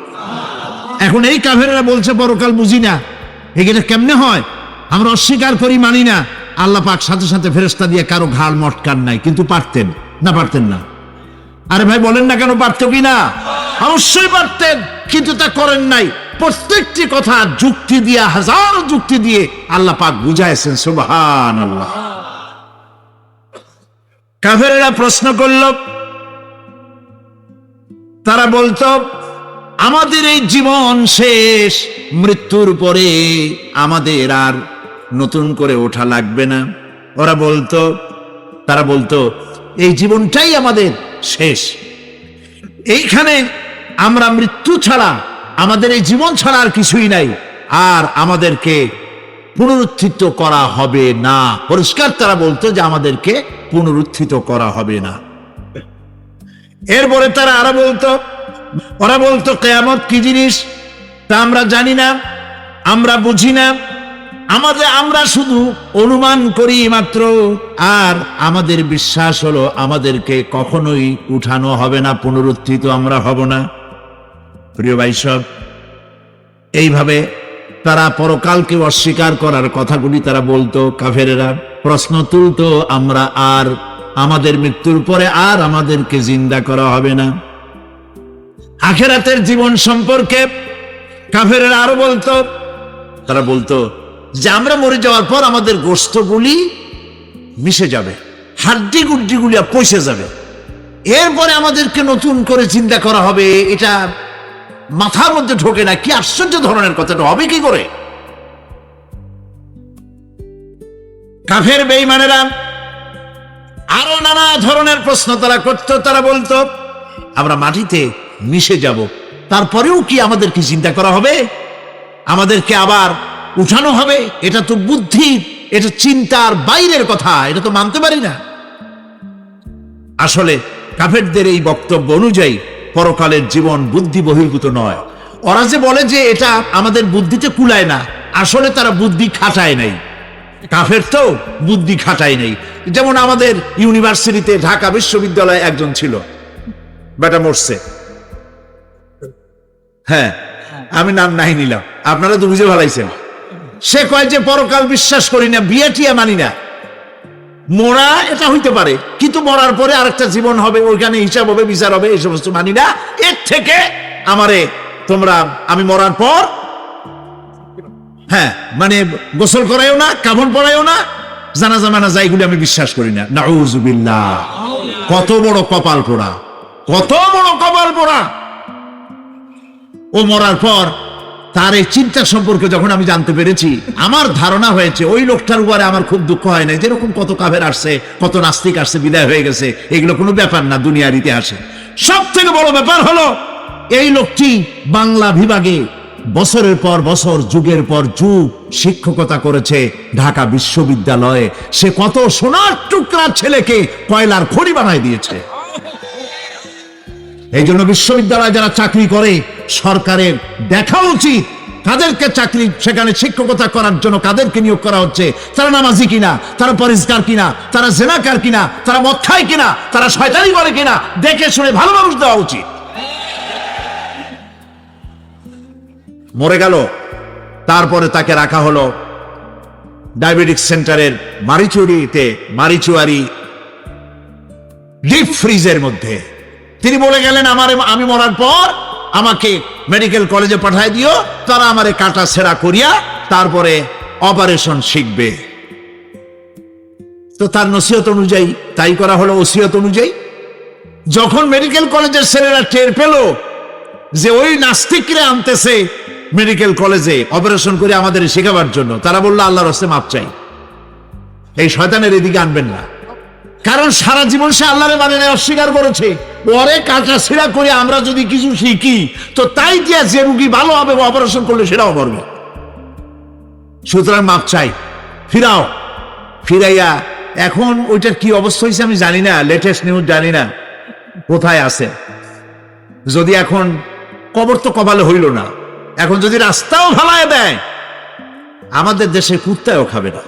এখন এই কাফেররা বলছে পরকাল বুঝি না, এগুলো কেমনে হয়? আমরা অস্বীকার করি, মানি না। আল্লাহ পাক সাথে সাথে ফেরেশতা দিয়ে কারো ঘাড় মটকান নাই, কিন্তু পারতেন না? পারতেন না? আরে ভাই বলেন না কেন, পারত কি না? অবশ্যই পারতেন, কিন্তু তা করেন নাই। প্রত্যেকটি কথা যুক্তি দিয়ে, হাজার যুক্তি দিয়ে আল্লাহ পাক বুঝাইছেন। সুবহানাল্লাহ। কাফেরেরা প্রশ্ন করল, তারা বলতো আমাদের এই জীবন শেষ, মৃত্যুর পরে আমাদের আর নতুন করে ওঠা লাগবে না। ওরা বলতো, তারা বলতো এই জীবনটাই আমাদের শেষ, এইখানে আমরা মৃত্যু ছাড়া, আমাদের এই জীবন ছাড়া আর কিছুই নাই, আর আমাদেরকে পুনরুত্থিত করা হবে না। পরিষ্কার তারা বলতো যে আমাদেরকে পুনরুত্থিত করা হবে না। এরপরে তারা আরো বলতো, ওরা বলতো কিয়ামত কি জিনিস তা আমরা জানি না, আমরা বুঝি না, আমরা শুধু অনুমান করি মাত্র, আর আমাদের বিশ্বাস হলো আমাদেরকে কখনোই উঠানো হবে না, পুনরুত্থিত আমরা হব না। প্রিয় ভাই সব, এইভাবে তারা পরকালকে অস্বীকার করার কথাগুলি তারা বলতো। কাফেরেরা প্রশ্ন তুলতো, আমরা আর আমাদের মৃত্যুর পরে আর আমাদেরকে জিন্দা করা হবে না। আখিরাতের জীবন সম্পর্কে কাফেরেরা আরো বলতো, তারা বলতো যে আমরা মরে যাওয়ার পর আমাদের গোশতগুলি মিশে যাবে, হাড্ডি গুড্ডি গুলিয়া পয়সে যাবে। এরপরে আমাদেরকে নতুন করে চিন্তা করা হবে, এটা মাথার মধ্যে ঢোকে না। কি আশ্চর্য ধরনের কথাটা হবে কি করে? কাফের বেঈমানেরা আরো নানা ধরনের প্রশ্ন তারা করত। তারা বলতো আমরা মাটিতে মিশে যাব, তারপরেও কি আমাদেরকে চিন্তা করা হবে, আমাদেরকে আবার উঠানো হবে? এটা তো বুদ্ধি, এটা চিন্তার বাইরের কথা, এটা তো মানতে পারি না। আসলে কাফেরদের এই বক্তব্য অনুযায়ী পরকালের জীবন বুদ্ধি বহির্ভূত নয়। ওরা যে বলে যে এটা আমাদের বুদ্ধিতে কুলায় না, আসলে তারা বুদ্ধি খাটায় নাই। কাফের তো বুদ্ধি খাটায় নাই। যেমন আমাদের ইউনিভার্সিটিতে ঢাকা বিশ্ববিদ্যালয়ে একজন ছিল, বেটা মরছে, হ্যাঁ আমি নাম নাই নিলাম, আপনারা তো বুঝে ভালাইছেন। সে কয় যে পরকাল বিশ্বাস করি না, বিয়ে টিয়া মানি না। মরা এটা হইতে পারে, কিন্তু মরার পরে আরেকটা জীবন হবে, ওইখানে হিসাব হবে, বিচার হবে, এই সমস্ত মানি না। এর থেকে আমারে তোমরা, আমি মরার পর হ্যাঁ মানে গোসল করাইও না, কাফন পরাইও না, জানাজা মানাজা এগুলি আমি বিশ্বাস করি না। নাউযুবিল্লাহ। কত বড় কপাল পোড়া, কত বড় কপাল পোড়া! ও মরার পর তার এই চিন্তা সম্পর্কে যখন আমি জানতে পেরেছি, আমার ধারণা হয়েছে ওই লোকটার উপরে আমার খুব দুঃখ হয় না। যেরকম কত কাফের আসছে, কত নাস্তিক আসছে, বিদায় হয়ে গেছে, এগুলো কোনো ব্যাপার না দুনিয়ার ইতিহাসে। সব থেকে বড় ব্যাপার হলো এই লোকটি বাংলা বিভাগে বছরের পর বছর, যুগের পর যুগ শিক্ষকতা করেছে ঢাকা বিশ্ববিদ্যালয়ে। সে কত সোনার টুকরা ছেলেকে কয়লার খড়ি বানায় দিয়েছে। এই জন্য বিশ্ববিদ্যালয়ে যারা চাকরি করে সরকারের দেখা উচিত তাদেরকে চাকরি, সেখানে শিক্ষকতা করার জন্য কাদেরকে নিয়োগ করা হচ্ছে, তারা নামাজি কিনা, তারা পরিষ্কার কিনা, তারা জেনাকার কিনা, তারা মদ খায় কিনা, তারা শয়তানি করে কিনা, দেখে শুনে ভালো মানুষ দেওয়া উচিত। মরে গেল, তারপরে তাকে রাখা হলো ডায়াবেটিক সেন্টারের মারিচুয়ারি ডিপ ফ্রিজের মধ্যে। তিনি বলে গেলেন আমি মরার পর আমাকে মেডিকেল কলেজে পাঠায় দিও, তারা আমারে কাটা ছেঁড়া করিয়া তারপরে অপারেশন শিখবে। তো তার নসিহত অনুযায়ী তাই করা হলো, ওসিয়ত অনুযায়ী। যখন মেডিকেল কলেজের ছেলেরা টের পেল যে ওই নাস্তিকরে আনতেছে মেডিকেল কলেজে অপারেশন করে আমাদের শেখাবার জন্য, তারা বললো আল্লাহর রাস্তায় মাপ চাই, এই শয়তানের এদিকে আনবেন না। কারণ সারা জীবন সে আল্লাহরে মানে না, অস্বীকার করেছে। পরে কাটা ছিঁড়া করে আমরা যদি কিছু শিখি, তো তাই দিয়া যে রুগী ভালো হবে, অপারেশন করলে সেটাও মরবে। সুতরাং মাপ চাই, ফিরাও। ফিরাইয়া এখন ওইটার কি অবস্থা হয়েছে আমি জানি না, লেটেস্ট নিউজ জানি না কোথায় আছে। যদি এখন কবর তো কপালে হইল না, এখন যদি রাস্তাও ভালায় দেয়, আমাদের দেশে কুত্তাও খাবে না।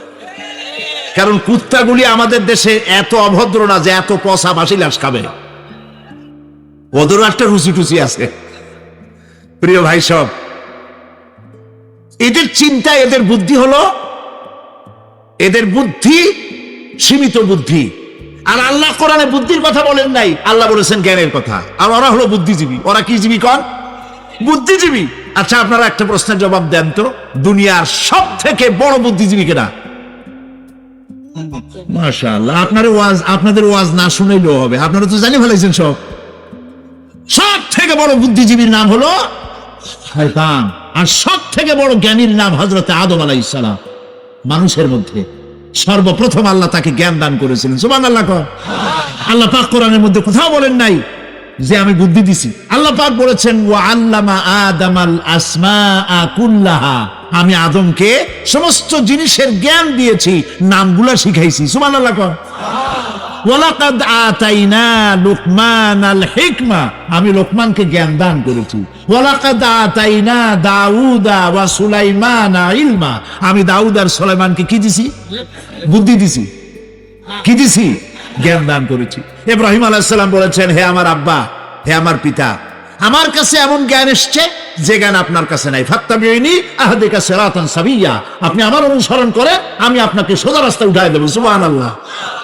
কারণ কুত্তাগুলি আমাদের দেশে এত অভদ্র না যে এত পচা বাসি লাশ খাবে, ওদেরও একটা রুচি টুচি আছে। প্রিয় ভাই সব, এদের চিন্তা, এদের বুদ্ধি হলো, এদের বুদ্ধি সীমিত বুদ্ধি। আর আল্লাহ কোরআনে বুদ্ধির কথা বলেন নাই, আল্লাহ বলেছেন জ্ঞানের কথা। আর ওরা হলো বুদ্ধিজীবী। ওরা কি জীবী কর? বুদ্ধিজীবী। আচ্ছা আপনারা একটা প্রশ্নের জবাব দেন তো, দুনিয়ার সব থেকে বড় বুদ্ধিজীবী কেনা? মাশাআল্লাহ, আপনাদের ওয়াজ না শুনেইলেও হবে, আপনারা তো জানি ফেলাইছেন সব। সব থেকে বড় বুদ্ধিজীবীর নাম হলো শয়তান, আর সব থেকে বড় জ্ঞানীর নাম হযরত আদম আলাইহিস সালাম। মানুষের মধ্যে সর্বপ্রথম আল্লাহ তাকে জ্ঞান দান করেছিলেন। সুবহানাল্লাহ। আল্লাহ পাক কোরআনের মধ্যে কোথাও বলেন নাই যে আমি বুদ্ধি দিছি। আল্লাহ পাক বলেছেন ওয়া আল্লামা আদামাল আসমাআ কুল্লাহা, আমি আদমকে সমস্ত জিনিসের জ্ঞান দিয়েছি, নামগুলা শিখাইছি। সুবহানাল্লাহ। ওয়ালাকাদ আতাইনা লুকমানাল হিকমা, আমি লোকমানকে জ্ঞান দান করেছি। ওয়ালাকাদ আতাইনা দাউদা ওয়া সুলাইমানা ইলমা, আমি দাউদ আর সুলাইমানকে কি দিছি? বুদ্ধি দিছি। কি দিছি? জ্ঞান দান করেছি। ইব্রাহিম আলাইহিস সালাম বলেছেন, হে আমার আব্বা, হে আমার পিতা, আমার কাছে এমন জ্ঞান এসছে যে জ্ঞান আপনার কাছে নাই। ফাত্তাবিউনি আহদিকা সিরাতান সাবিয়্যা, আপনি আমার অনুসরণ করে আমি আপনাকে সোজা রাস্তা উঠাই দেব। সুবহানাল্লাহ।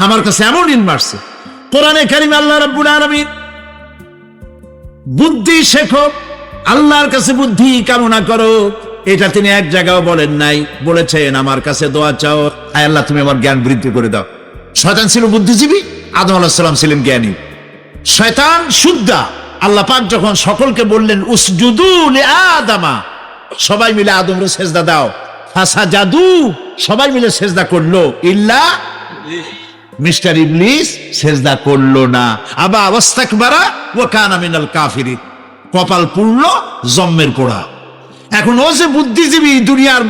আমার কাছে এমন ইলম আসছে। কোরআনে কারীমে আল্লাহ রাব্বুল আলামিন বুদ্ধি শেখো, আল্লাহর কাছে বুদ্ধি কামনা করো, এটা তিনি এক জায়গাও বলেন নাই। বলেছেন আমার কাছে দোয়া চাও, আয় আল্লাহ তুমি আমার জ্ঞান বৃদ্ধি করে দাও। শয়তান ছিল বুদ্ধিজীবী, আদম আলাইহিস সালাম ছিলেন জ্ঞানী। শয়তান শুদ্ধা। আল্লাহ পাক যখন সকলকে বললেন উসজুদু লিআদামা, সবাই মিলে আদমরে সেজদা দাও, ফাসাজাদু, সবাই মিলে সেজদা করলো, ইল্লা মিস্টার ইবলিস সেজদা করলো না। আবা ওয়াস্তাকবারা ওয়া কানা মিনাল কাফিরিন, কপাল পুড়ল, জম্মের পোড়া। এখন ও যে বুদ্ধিজীবী, দুনিয়ার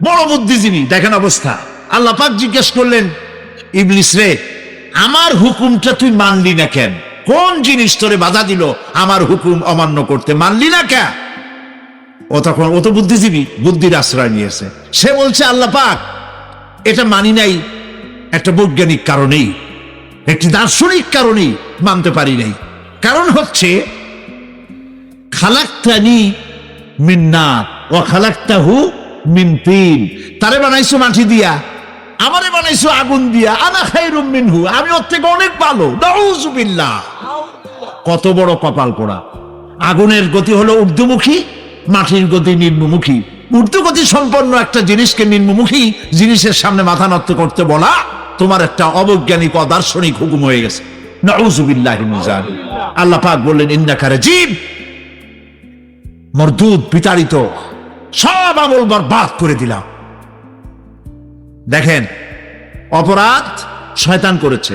বড় বুদ্ধিজীবী, দেখেন অবস্থা। আল্লাহ পাক জিজ্ঞেস করলেন ইবলিস রে, আমার হুকুমটা তুই মানলি না কেন? কোন জিনিস তোরে বাধা দিল আমার হুকুম অমান্য করতে, মানলি না কেন? ও তো বুদ্ধিজীবী, বুদ্ধির আশ্রয় নিয়েছে। সে বলছে আল্লাহ পাক এটা মানি নাই একটা বৈজ্ঞানিক কারণেই, একটি দার্শনিক কারণেই মানতে পারি নাই। কারণ হচ্ছে খালাকতানি মিন নার ওয়া খালাকতাহু মিন তিন, তারে বানাইছো মাটি দিয়া, আমারে বানাইছো আগুন দিয়া, আনা খায়রুম মিনহু, আমি ওর থেকে অনেক ভালো, নাউযুবিল্লাহ। কত বড় কপাল পোড়া। আগুনের গতি হলো ঊর্ধ্বমুখী, মাটির গতি নিম্নমুখী। ঊর্ধ্বগতি সম্পন্ন একটা জিনিসকে নিম্নমুখী জিনিসের সামনে মাথা নত করতে বলা তোমার একটা অবৈজ্ঞানিক অদার্শনিক হুকুম হয়ে গেছে। নাউযুবিল্লাহি মিন যালিক। আল্লাহ পাক বললেন ইন্নাকা রাজীব, মরদুদ, বিতাড়িত, সব আমল বরবাদ করে দিলাম। দেখেন, অপরাধ শয়তান করেছে,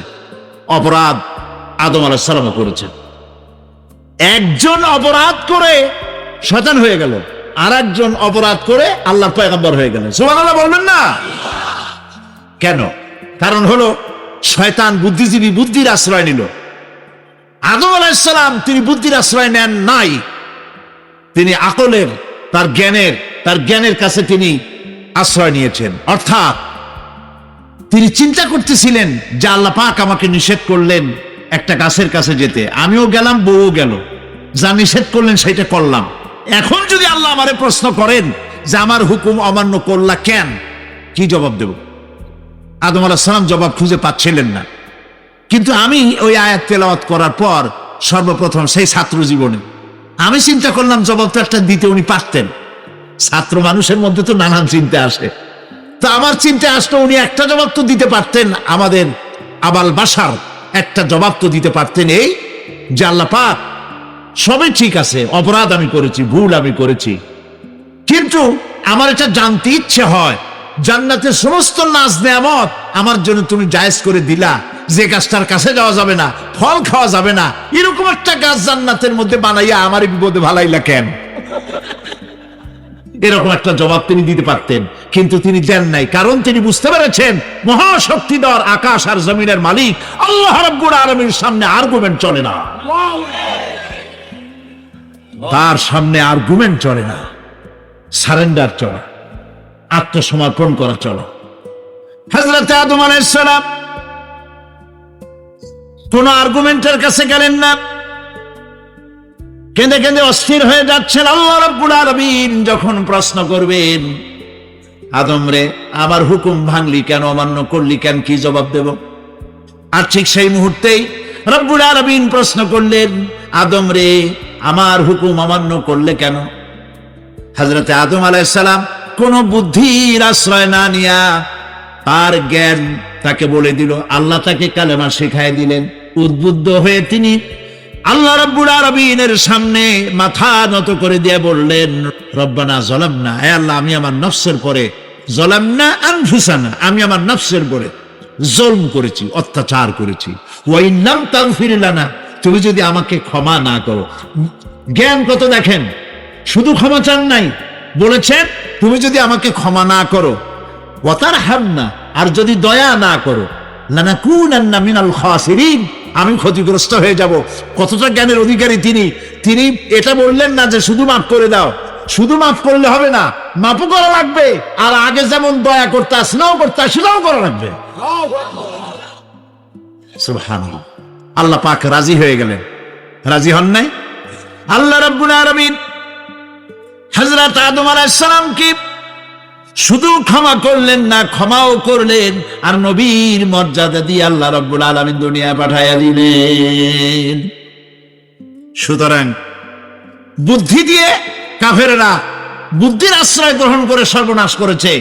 অপরাধ আদম আলাইহিস সালাম করেছে। একজন অপরাধ করে শয়তান হয়ে গেল, আর একজন অপরাধ করে আল্লাহর পয়গম্বর হয়ে গেলেন। সুবহানাল্লাহ বলবেন না? কেন? কারণ হলো শয়তান বুদ্ধিজীবী, বুদ্ধির আশ্রয় নিল। আদম আলাইহিস সালাম তিনি বুদ্ধির আশ্রয় নেন নাই, তিনি আকলের, তার জ্ঞানের কাছে তিনি আশ্রয় নিয়েছেন। অর্থাৎ তিনি চিন্তা করতেছিলেন যে আল্লাহ পাক আমাকে নিষেধ করলেন একটা গাছের কাছে যেতে, আমিও গেলাম, বউও গেল, যা নিষেধ করলেন সেটা করলাম। এখন যদি আল্লাহ আমারে প্রশ্ন করেন যে আমার হুকুম অমান্য করলা কেন, কি জবাব দেব? আদম আলাইহিস সালাম জবাব খুঁজে পাচ্ছিলেন না। কিন্তু আমি ওই আয়াত তেলাওয়াত করার পর সর্বপ্রথম সেই ছাত্র জীবনে আমি চিন্তা করলাম জবাব তো একটা দিতে উনি পারতেন। ছাত্র মানুষের মধ্যে তো নানান চিন্তা আসে, তো আমার চিন্তা আসলো উনি একটা জবাব তো দিতে পারতেন, আমাদের আবাল বাসার একটা জবাব তো দিতে পারতেন, এই যে আল্লাহ পাক সবই ঠিক আছে, অপরাধ আমি করেছি, ভুল আমি করেছি, কিন্তু আমার এটা জানতে ইচ্ছে হয় জান্নাতের সমস্ত নাজ নেয়ামত আমার জন্য তুমি জায়েজ করে দিলা, যে গাছটার কাছে যাওয়া যাবে না, ফল খাওয়া যাবে না, এরকম একটা গাছ জান্নাতের মধ্যে বানাইয়া আমার বিপদে ভালাইলা কেন? এরকম একটা জবাব তিনি দিতে পারতেন, কিন্তু তিনি দেন নাই। কারণ তিনি বুঝতে পেরেছেন মহাশক্তিধর আকাশ আর জমিনের মালিক আল্লাহ রাব্বুল আলামিনের সামনে আর্গুমেন্ট চলে না, তার সামনে আর্গুমেন্ট চলে না, সারেন্ডার চলে, আত্মসমর্পণ করা চলে। হযরত আদম আলাইহিস সালাম কোন আর্গুমেন্টের কাছে গেলেন না, কেঁদে কেঁদে অস্থির হয়ে যাচ্ছেন। আল্লাহ রাব্বুল আলামিন যখন প্রশ্ন করবেন আদম রে আমার হুকুম ভাঙলি কেন, অমান্য করলি কেন, কি জবাব দেব? আর ঠিক সেই মুহূর্তেই রব্বুল আলামিন প্রশ্ন করলেন আদম রে আমার হুকুম অমান্য করলে কেন? হযরত আদম আলাইহিস সালাম কোন বুদ্ধির আশ্রয় না নিয়া তার জ্ঞান তাকে বলে দিল, আল্লাহ তাকে কালেমা শিখায় দিলেন। উদ্বুদ্ধ হয়ে তিনি আল্লাহ রাব্বুল আলামিনের সামনে মাথা নত করে দিয়ে বললেন রব্বানা যালামনা, হে আল্লাহ আমি আমার নফসের পরে, যালামনা আনফুসানা, আমি আমার নফসের পরে জুলম করেছি, অত্যাচার করেছি। ওয়া ইন লাম তাগফির লানা, তুমি যদি আমাকে ক্ষমা না করো। জ্ঞান কত দেখেন, শুধু ক্ষমা চান নাই, বলেছেন তুমি যদি আমাকে ক্ষমা না করো, ওয়া তারহামনা, আর যদি দয়া না করো, লানাকুনান্না মিনাল খাসিরিন, আমি ক্ষতিগ্রস্ত হয়ে যাব। কতটা জ্ঞানের অধিকারী তিনি! তিনি এটা বললেন না যে শুধু মাফ করে দাও, শুধু মাফ করলে হবে না, মাফও করা লাগবে, আর আগে যেমন দয়া করতে স্নেহ করতে সেটাও করা লাগবে। সুবহানাল্লাহ। আল্লাহ পাক রাজি হয়ে গেলেন, রাজি হন নাই? আল্লাহ রাব্বুল আলামিন হযরত আদম আলাইহিস সালামকে শুধু ক্ষমা করলেন না, ক্ষমাও করলেন, আর নবীর মর্যাদা দিয়ে আল্লাহ রাব্বুল আলামিন দুনিয়ায় পাঠাইয়া দিলেন। সুতরাং বুদ্ধি দিয়ে কাফেররা বুদ্ধির আশ্রয় গ্রহণ করে সর্বনাশ করেছে,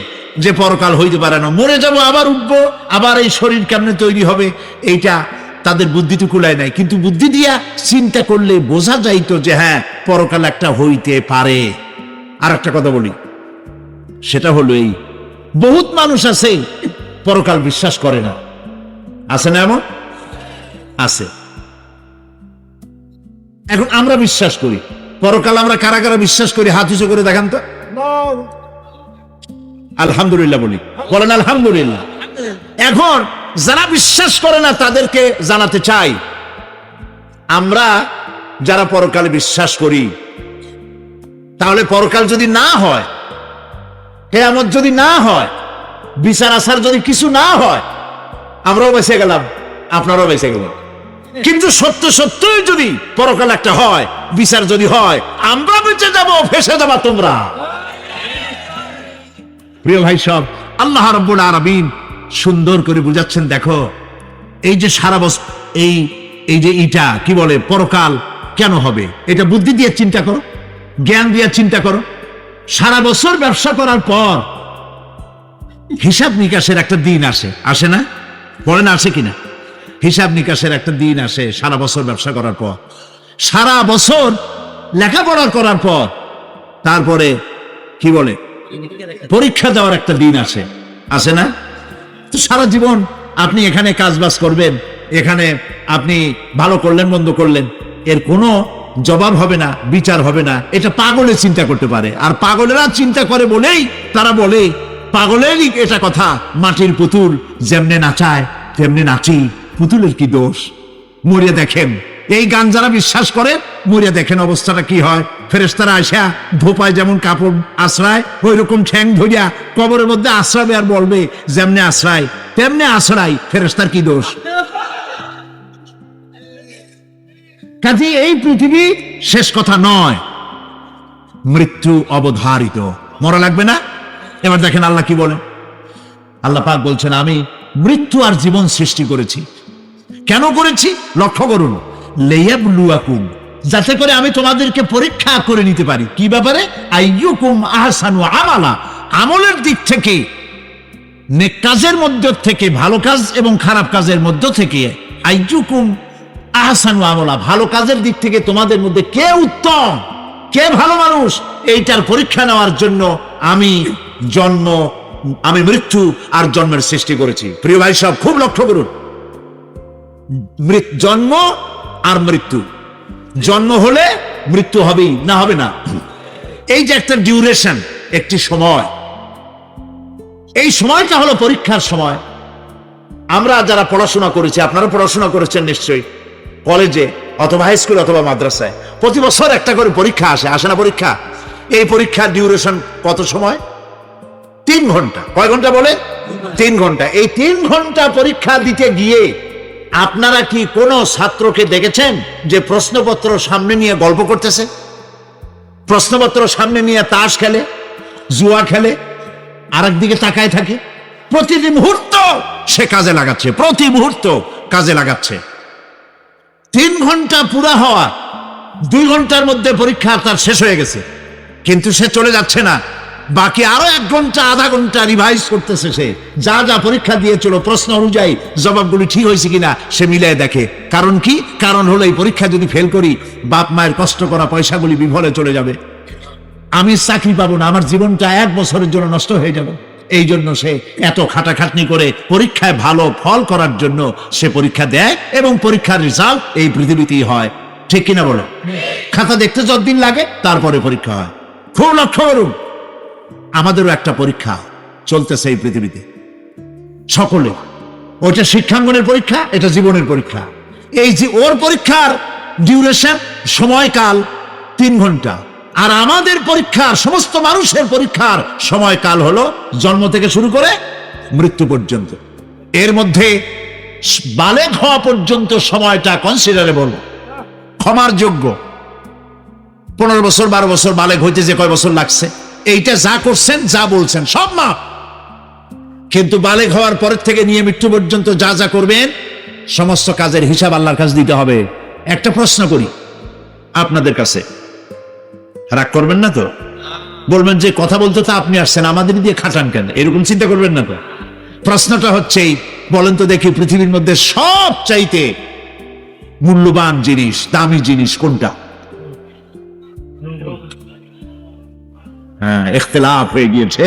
যে পরকাল হইতে পারে না, মরে যাব আবার উঠবো, আবার এই শরীর কেমনে তৈরি হবে, এইটা তাদের বুদ্ধিতে কুলায় নাই। কিন্তু বুদ্ধি দিয়া চিন্তা করলে বোঝা যাইতো যে হ্যাঁ পরকাল একটা হইতে পারে। আর একটা কথা বলি, সেটা হলো এই, বহুত মানুষ আছে পরকাল বিশ্বাস করে না, আছে না এমন? আছে। এখন আমরা বিশ্বাস করি পরকাল, আমরা কারা কারা বিশ্বাস করি হাত উঁচু করে দেখান তো। আলহামদুলিল্লাহ বলি, বলেন আলহামদুলিল্লাহ। এখন যারা বিশ্বাস করে না তাদেরকে জানাতে চাই, আমরা যারা পরকালে বিশ্বাস করি, তাহলে পরকাল যদি না হয়, কিয়ামত যদি না হয়, বিচার আচার যদি কিছু না হয়, আমরাও বেঁচে গেলাম, আপনারাও বেঁচে গেলেন। কিন্তু সত্য সত্যই যদি পরকাল একটা হয়, বিচার যদি হয়, আমরা বেঁচে যাব, ফেসে যাবা তোমরা। প্রিয় ভাই সব, আল্লাহ রাব্বুল আলামিন সুন্দর করে বুঝাচ্ছেন। দেখো এই যে সারা বছর এই যে এটা কি বলে পরকাল কেন হবে, এটা বুদ্ধি দিয়ে চিন্তা করো, জ্ঞান দিয়ে চিন্তা করো। সারা বছর ব্যবসা করার পর হিসাব নিকাশের একটা দিন আসে, আসে না? বলেন আসে কিনা? হিসাব নিকাশের একটা দিন আসে সারা বছর ব্যবসা করার পর, সারা বছর লেখাপড়া করার পর, তারপরে কি বলে পরীক্ষা দেওয়ার একটা দিন আসে, আসে না? তো সারা জীবন আপনি এখানে কাজবাজ করবেন, এখানে আপনি ভালো করলেন মন্দ করলেন, এর কোনো জবাব হবে না, বিচার হবে না। এটা পাগলে চিন্তা করতে পারে, আর পাগলেরা চিন্তা করে বলেই তারা বলে, পাগলেরই এটা কথা, মাটির পুতুল যেমনে নাচায় তেমনি নাচি, পুতুলের কি দোষ। মরিয়া দেখেন, এই গান যারা বিশ্বাস করে মরিয়া দেখেন অবস্থাটা কি হয়। ফেরেশতারা আসা ধোপায় যেমন কাপড় আশ্রায়, ওই রকম ঠ্যাং ধরিয়া কবরের মধ্যে আশ্রাবে, আর বলবে যেমনে আশ্রায় তেমনে আশ্রাই, ফেরেশতার কি দোষ। কাজে এই পৃথিবী শেষ কথা নয়, মৃত্যু অবধারিত, মরা লাগবে না। এবার দেখেন আল্লাহ কি বলেন, আল্লাহ পাক বলছেন আমি মৃত্যু আর জীবন সৃষ্টি করেছি। কেন করেছি লক্ষ্য করুন, লিয়াবলুয়াকুম, যাতে করে আমি তোমাদেরকে পরীক্ষা করে নিতে পারি। কি ব্যাপারে? আইয়ুকুম আহসানু আমালা, আমলের দিক থেকে, নেক কাজের মধ্য থেকে, ভালো কাজ এবং খারাপ কাজের মধ্য থেকে, আইয়ুকুম আহসানু আমলা, ভালো কাজের দিক থেকে তোমাদের মধ্যে কে উত্তম, কে ভালো মানুষ, এইটার পরীক্ষা নেওয়ার জন্য আমি মৃত্যু আর জন্মের সৃষ্টি করেছি। প্রিয় ভাই সব খুব লক্ষ্য করুন, জন্ম আর মৃত্যু, জন্ম হলে মৃত্যু হবেই, না হবে না। এই যে একটা ডিউরেশন, একটি সময়, এই সময়টা হলো পরীক্ষার সময়। আমরা যারা পড়াশোনা করেছি, আপনারা পড়াশোনা করেছেন নিশ্চয়ই, কলেজে অথবা হাই স্কুল অথবা মাদ্রাসায় প্রতি বছর একটা করে পরীক্ষা আসে, আসে না পরীক্ষা? এই পরীক্ষার ডিউরেশন কত সময়? 3 ঘন্টা। কয় ঘন্টা বলে? 3 ঘন্টা। এই 3 ঘন্টা পরীক্ষা দিতে গিয়ে আপনারা কি কোনো ছাত্রকে দেখেছেন যে প্রশ্নপত্র সামনে নিয়ে গল্প করতেছে, প্রশ্নপত্র সামনে নিয়ে তাস খেলে, জুয়া খেলে, আর একদিকে তাকায় থাকে? প্রতিটি মুহূর্ত সে কাজে লাগাচ্ছে, প্রতি মুহূর্ত কাজে লাগাচ্ছে। 3 ঘন্টা পুরা হওয়া, 2 ঘন্টার মধ্যে পরীক্ষা তার শেষ হয়ে গেছে, কিন্তু সে চলে যাচ্ছে না, বাকি আরো 1 ঘন্টা আধা ঘন্টা রিভাইজ করতেছে। সে যা যা পরীক্ষা দিয়েছিল প্রশ্ন অনুযায়ী জবাবগুলি ঠিক হয়েছে কিনা সে মিলিয়ে দেখে। কারণ কি? কারণ হলো এই পরীক্ষা যদি ফেল করি, বাপ মায়ের কষ্ট করা পয়সাগুলি বিফলে চলে যাবে, আমি চাকরি পাবো না, আমার জীবনটা 1 বছরের জন্য নষ্ট হয়ে যাবে। এই জন্য সে এত খাটাখাটনি করে পরীক্ষায় ভালো ফল করার জন্য সে পরীক্ষা দেয়, এবং পরীক্ষার রেজাল্ট এই পৃথিবীতেই হয়। ঠিক কিনা বলো? খাতা দেখতে যতদিন লাগে তারপরে পরীক্ষা হয়। খুব লক্ষ্য করুন, আমাদেরও একটা পরীক্ষা চলতেছে এই পৃথিবীতে, সকলে। ওইটা শিক্ষাঙ্গনের পরীক্ষা, এটা জীবনের পরীক্ষা। এই যে ওর পরীক্ষার ডিউরেশন, সময়কাল 3 ঘন্টা, আর আমাদের পরীক্ষার, সমস্ত মানুষের পরীক্ষার সময়কাল হলো জন্ম থেকে শুরু করে মৃত্যু পর্যন্ত। এর মধ্যে বালেগ হওয়া পর্যন্ত সময়টা কনসিডারেবল, ক্ষমার যোগ্য। 15 বছর 12 বছর বালেগ হইতে যে কয় বছর লাগছে, এইটা যা করছেন যা বলছেন সব মাপ। কিন্তু বালেগ হওয়ার পরের থেকে নিয়ে মৃত্যু পর্যন্ত যা যা করবেন সমস্ত কাজের হিসাব আল্লাহর কাছে দিতে হবে। একটা প্রশ্ন করি আপনাদের কাছে, রাগ করবেন না তো? বলবেন যে কথা বলতে তো আপনি আসছেন, আমাদের দিয়ে খাটান কেন, এরকম চিন্তা করবেন না তো। প্রশ্নটা হচ্ছে, বলেন তো দেখি পৃথিবীর মধ্যে সব চাইতে মূল্যবান জিনিস, দামি জিনিস কোনটা? হ্যাঁ, ইখতিলাফ হয়ে গিয়েছে,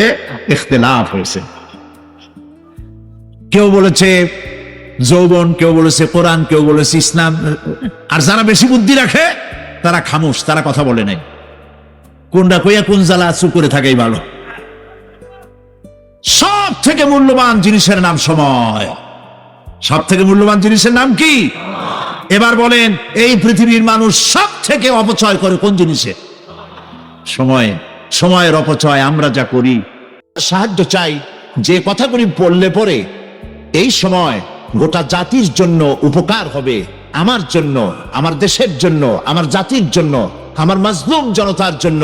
ইখতিলাফ হয়েছে। কেউ বলেছে যৌবন, কেউ বলেছে কোরআন, কেউ বলেছে ইসলাম। আর যারা বেশি বুদ্ধি রাখে তারা খামোশ, তারা কথা বলে নাই। কোনটা কইয়া কোন জ্বালা চুপ করে থাকাই ভালো। সব থেকে মূল্যবান জিনিসের নাম সময়। সব থেকে মূল্যবান জিনিসের নাম কি? এবার বলেন, এই পৃথিবীর মানুষ সব থেকে অপচয় করে কোন জিনিসে? সময়ে। সময়ের অপচয় আমরা যা করি। সাহায্য চাই, যে কথাগুলি বললে পরে এই সময় গোটা জাতির জন্য উপকার হবে, আমার জন্য, আমার দেশের জন্য, আমার জাতির জন্য, আমার মাজলুম জনতার জন্য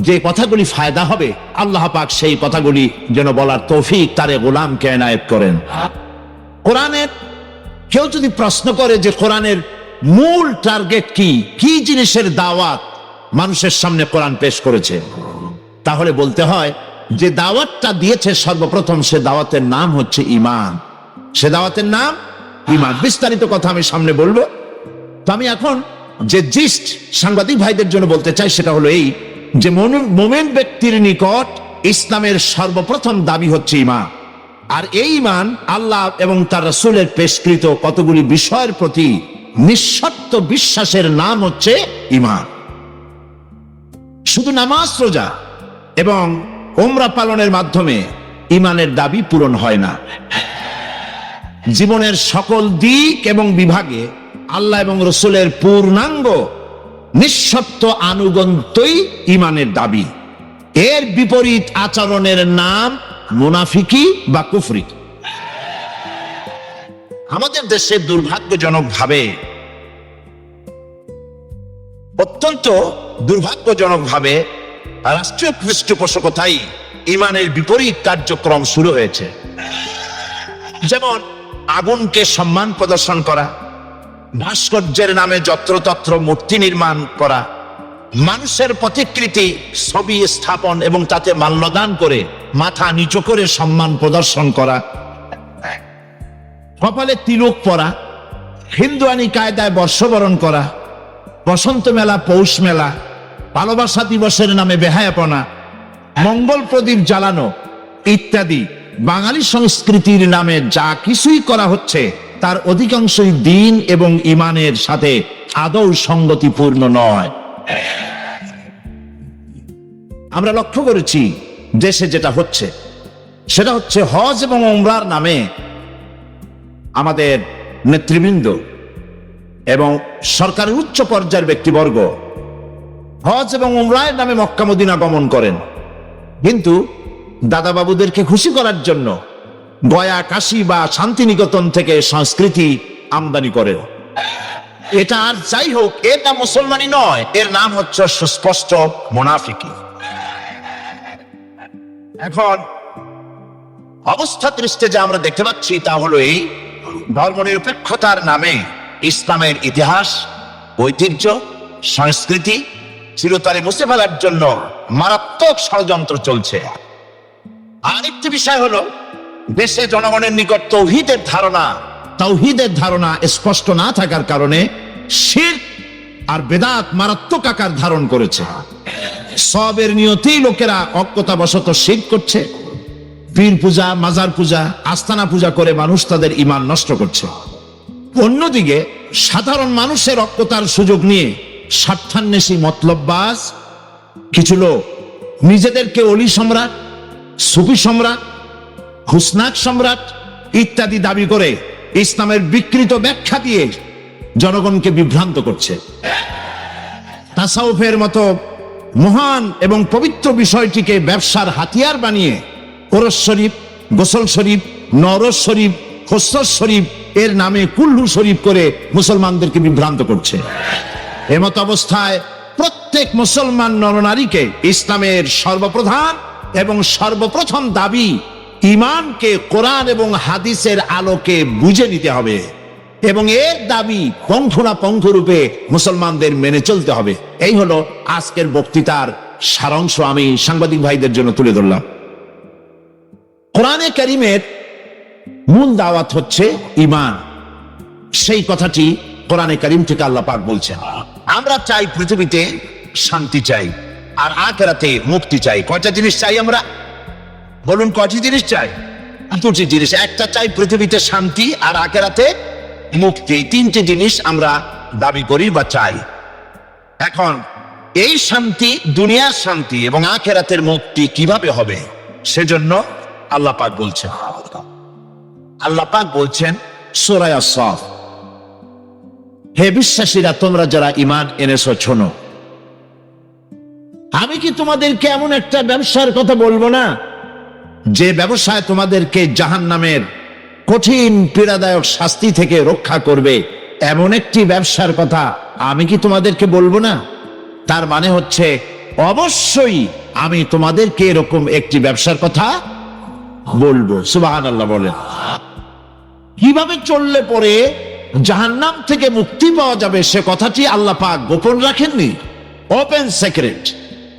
যে কথাগুলি ফায়দা হবে, আল্লাহ পাক সেই কথাগুলি যেন বলার তৌফিক তারে গোলামকে এনায়েত করেন। কোরআনের কেউ যদি প্রশ্ন করে যে কোরআনের মূল টার্গেট কি, কি জিনিসের দাওয়াত মানুষের সামনে কোরআন পেশ করেছে, তাহলে বলতে হয় যে দাওয়াতটা দিয়েছে সর্বপ্রথম, সে দাওয়াতের নাম হচ্ছে ঈমান। সে দাওয়াতের নাম ঈমান। বিস্তারিত কথা আমি সামনে বলবো। তো আমি এখন যে জিস্ট সাংবাদিক ভাইদের জন্য বলতে চাই সেটা হলো এই, যে মুমিন ব্যক্তির নিকট ইসলামের সর্বপ্রথম দাবি হচ্ছে ঈমান। আর এই ঈমান আল্লাহ এবং তার রাসূলের পেশকৃত কতগুলি বিষয়ের প্রতি নিঃশর্ত বিশ্বাসের নাম হচ্ছে ঈমান। শুধু নামাজ, রোজা এবং উমরা পালনের মাধ্যমে ঈমানের দাবি পূরণ হয় না। জীবনের সকল দিক এবং বিভাগে আল্লাহ এবং রাসূলের পূর্ণাঙ্গ নিঃশর্ত আনুগত্যই ঈমানের দাবি। এর বিপরীত আচরণের নাম মুনাফিকি বা কুফরি। আমাদের দেশে দুর্ভাগ্যজনকভাবে, অত্যন্ত দুর্ভাগ্যজনকভাবে রাষ্ট্রীয় পৃষ্ঠপোষকতাই ঈমানের বিপরীত কার্যক্রম শুরু হয়েছে। যেমন আগুনকে সম্মান প্রদর্শন করা, ভাস্কর্যের নামে যত্রতত্র মূর্তি নির্মাণ করা, মানুষের প্রতিকৃতি ছবি স্থাপন এবং তাতে মাল্যদান করে মাথা নিচু করে সম্মান প্রদর্শন করা, কপালে তিলক পরা, হিন্দুয়ানি কায়দায় বর্ষবরণ করা, বসন্ত মেলা, পৌষ মেলা, ভালোবাসা দিবসের নামে বেহায়াপনা, মঙ্গল প্রদীপ জ্বালানো ইত্যাদি বাঙালি সংস্কৃতির নামে যা কিছুই করা হচ্ছে তার অধিকাংশই দ্বীন এবং ঈমানের সাথে আদৌ সঙ্গতিপূর্ণ নয়। আমরা লক্ষ্য করেছি দেশে যেটা হচ্ছে সেটা হচ্ছে হজ এবং উমরার নামে আমাদের নেতৃবৃন্দ এবং সরকারের উচ্চ পর্যায়ের ব্যক্তিবর্গ হজ এবং উমরার নামে মক্কা মদিনা গমন করেন, কিন্তু দাদা বাবুদেরকে খুশি করার জন্য গয়া, কাশী বা শান্তিনিকেতন থেকে সংস্কৃতি আমদানি করেন। এটা আর যাই হোক, এর নাম মুসলমানি নয়, এর নাম হচ্ছে সুস্পষ্ট মুনাফিকি। এখন অবস্থা দৃষ্টে যা আমরা দেখতে পাচ্ছি তা হলো এই, ধর্মনিরপেক্ষতার নামে ইসলামের ইতিহাস, ঐতিহ্য, সংস্কৃতি চিরতরে মুছে ফেলার জন্য মারাত্মক ষড়যন্ত্র চলছে। আরেকটি বিষয় হলো, দেশে জনগণের নিকট তাওহীদের ধারণা স্পষ্ট না থাকার কারণে শিরক আর বেদাত মারাত্মক আকার ধারণ করেছে। সবের নিয়তেই লোকেরা অজ্ঞতাবশত শিরক করছে, পীর পূজা, মাজার পূজা, আস্তানা পূজা করে মানুষ তাদের ঈমান নষ্ট করছে। অন্যদিকে সাধারণ মানুষের অজ্ঞতার সুযোগ নিয়ে স্বার্থান্বেষী মতলববাজ কিছু লোক নিজেদেরকে অলি সম্রাট, সুফি সম্রাট, হুসনাক সম্রাট ইত্যাদি দাবি করে ইসলামের বিকৃত ব্যাখ্যা দিয়ে জনগণকে বিভ্রান্ত করছে। তাসাউফের মতো মহান এবং পবিত্র বিষয়টিকে ব্যবসার হাতিয়ার বানিয়ে ওরস শরীফ, গোসল শরীফ, নওরোজ শরীফ, খসরত শরীফ এর নামে কুল্লু শরীফ করে মুসলমানদেরকে বিভ্রান্ত করছে। এমত অবস্থায় প্রত্যেক মুসলমান নরনারীকে ইসলামের সর্বপ্রধান এবং সর্বপ্রথম দাবি ঈমানকে কোরআন এবং হাদিসের আলোকে বুঝে নিতে হবে এবং এর দাবি পঙ্খুরূপে মুসলমানদের মেনে চলতে হবে। এই হলো আজকের বক্তৃতার সারাংশ আমি সাংবাদিক ভাইদের জন্য তুলে ধরলাম। কোরআনে কারীমের মূল দাওয়াত হচ্ছে ঈমান। সেই কথাটি কোরআনে কারীম থেকে আল্লাহ পাক বলছেন। আমরা চাই পৃথিবীতে শান্তি চাই, আর আখিরাতে মুক্তি চাই। কয়টা জিনিস চাই আমরা? বলুন, কয়টি জিনিস চাই? দুটি জিনিস। একটা চাই পৃথিবীতে শান্তি, আর আখিরাতে মুক্তি। তিনটি জিনিস আমরা দাবি করি বা চাই। এখন এই শান্তি, দুনিয়ার শান্তি এবং আখিরাতের মুক্তি কিভাবে হবে, সেজন্য আল্লাহ পাক বলছেন। আল্লাহ পাক বলছেন সূরা আস-সাফ, হে বিশ্বাসীরা, তোমরা যারা ঈমান এনেছো, শোনো, আমি কি তোমাদেরকে এমন একটা ব্যবসার কথা বলবো না, যে ব্যবসায় তোমাদেরকে জাহান্নামের কঠিন পীড়াদায়ক শাস্তি থেকে রক্ষা করবে? এমন একটি ব্যবসার কথা আমি কি তোমাদেরকে বলবো না? তার মানে হচ্ছে অবশ্যই আমি তোমাদেরকে এরকম একটি ব্যবসার কথা বলবো। সুবহানাল্লাহ বলেন। কিভাবে চললে পরে জাহান্নাম থেকে মুক্তি পাওয়া যাবে সে কথাটি আল্লাহ পাক গোপন রাখেননি, ওপেন সিক্রেট।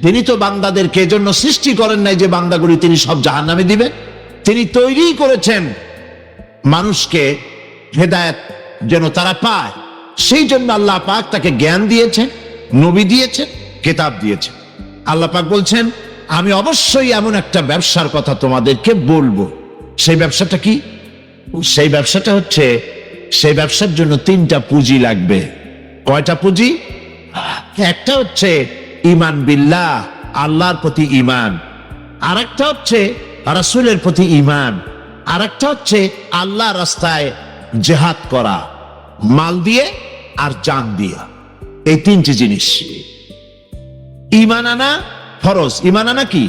তিনি তো বান্দাদেরকে এজন্য সৃষ্টি করেন নাই যে বান্দাগুলি তিনি সব জাহান্নামে দিবেন। তিনি তৈরি করেছেন মানুষকে হেদায়েত যেন তারা পায়, সেই জন্য আল্লাহ পাক তাকে জ্ঞান দিয়েছেন, নবী দিয়েছেন, কিতাব দিয়েছেন। আল্লাহ পাক বলছেন আমি অবশ্যই এমন একটা ব্যবসার কথা তোমাদেরকে বলবো। সেই ব্যবসাটা কি? সেই ব্যবসাটা হচ্ছে, সেই ব্যবসার জন্য তিনটা পুঁজি লাগবে। কয়টা পুঁজি? একটা হচ্ছে ঈমান বিল্লাহ, আল্লাহর প্রতি ঈমান। আরেকটা হচ্ছে রাসূলের প্রতি ঈমান। আরেকটা হচ্ছে আল্লাহ রাস্তায় জিহাদ করা, মাল দিয়ে আর জান দিয়ে। এই তিনটি জিনিস। ঈমান আনা ফরজ। ঈমান আনা কি?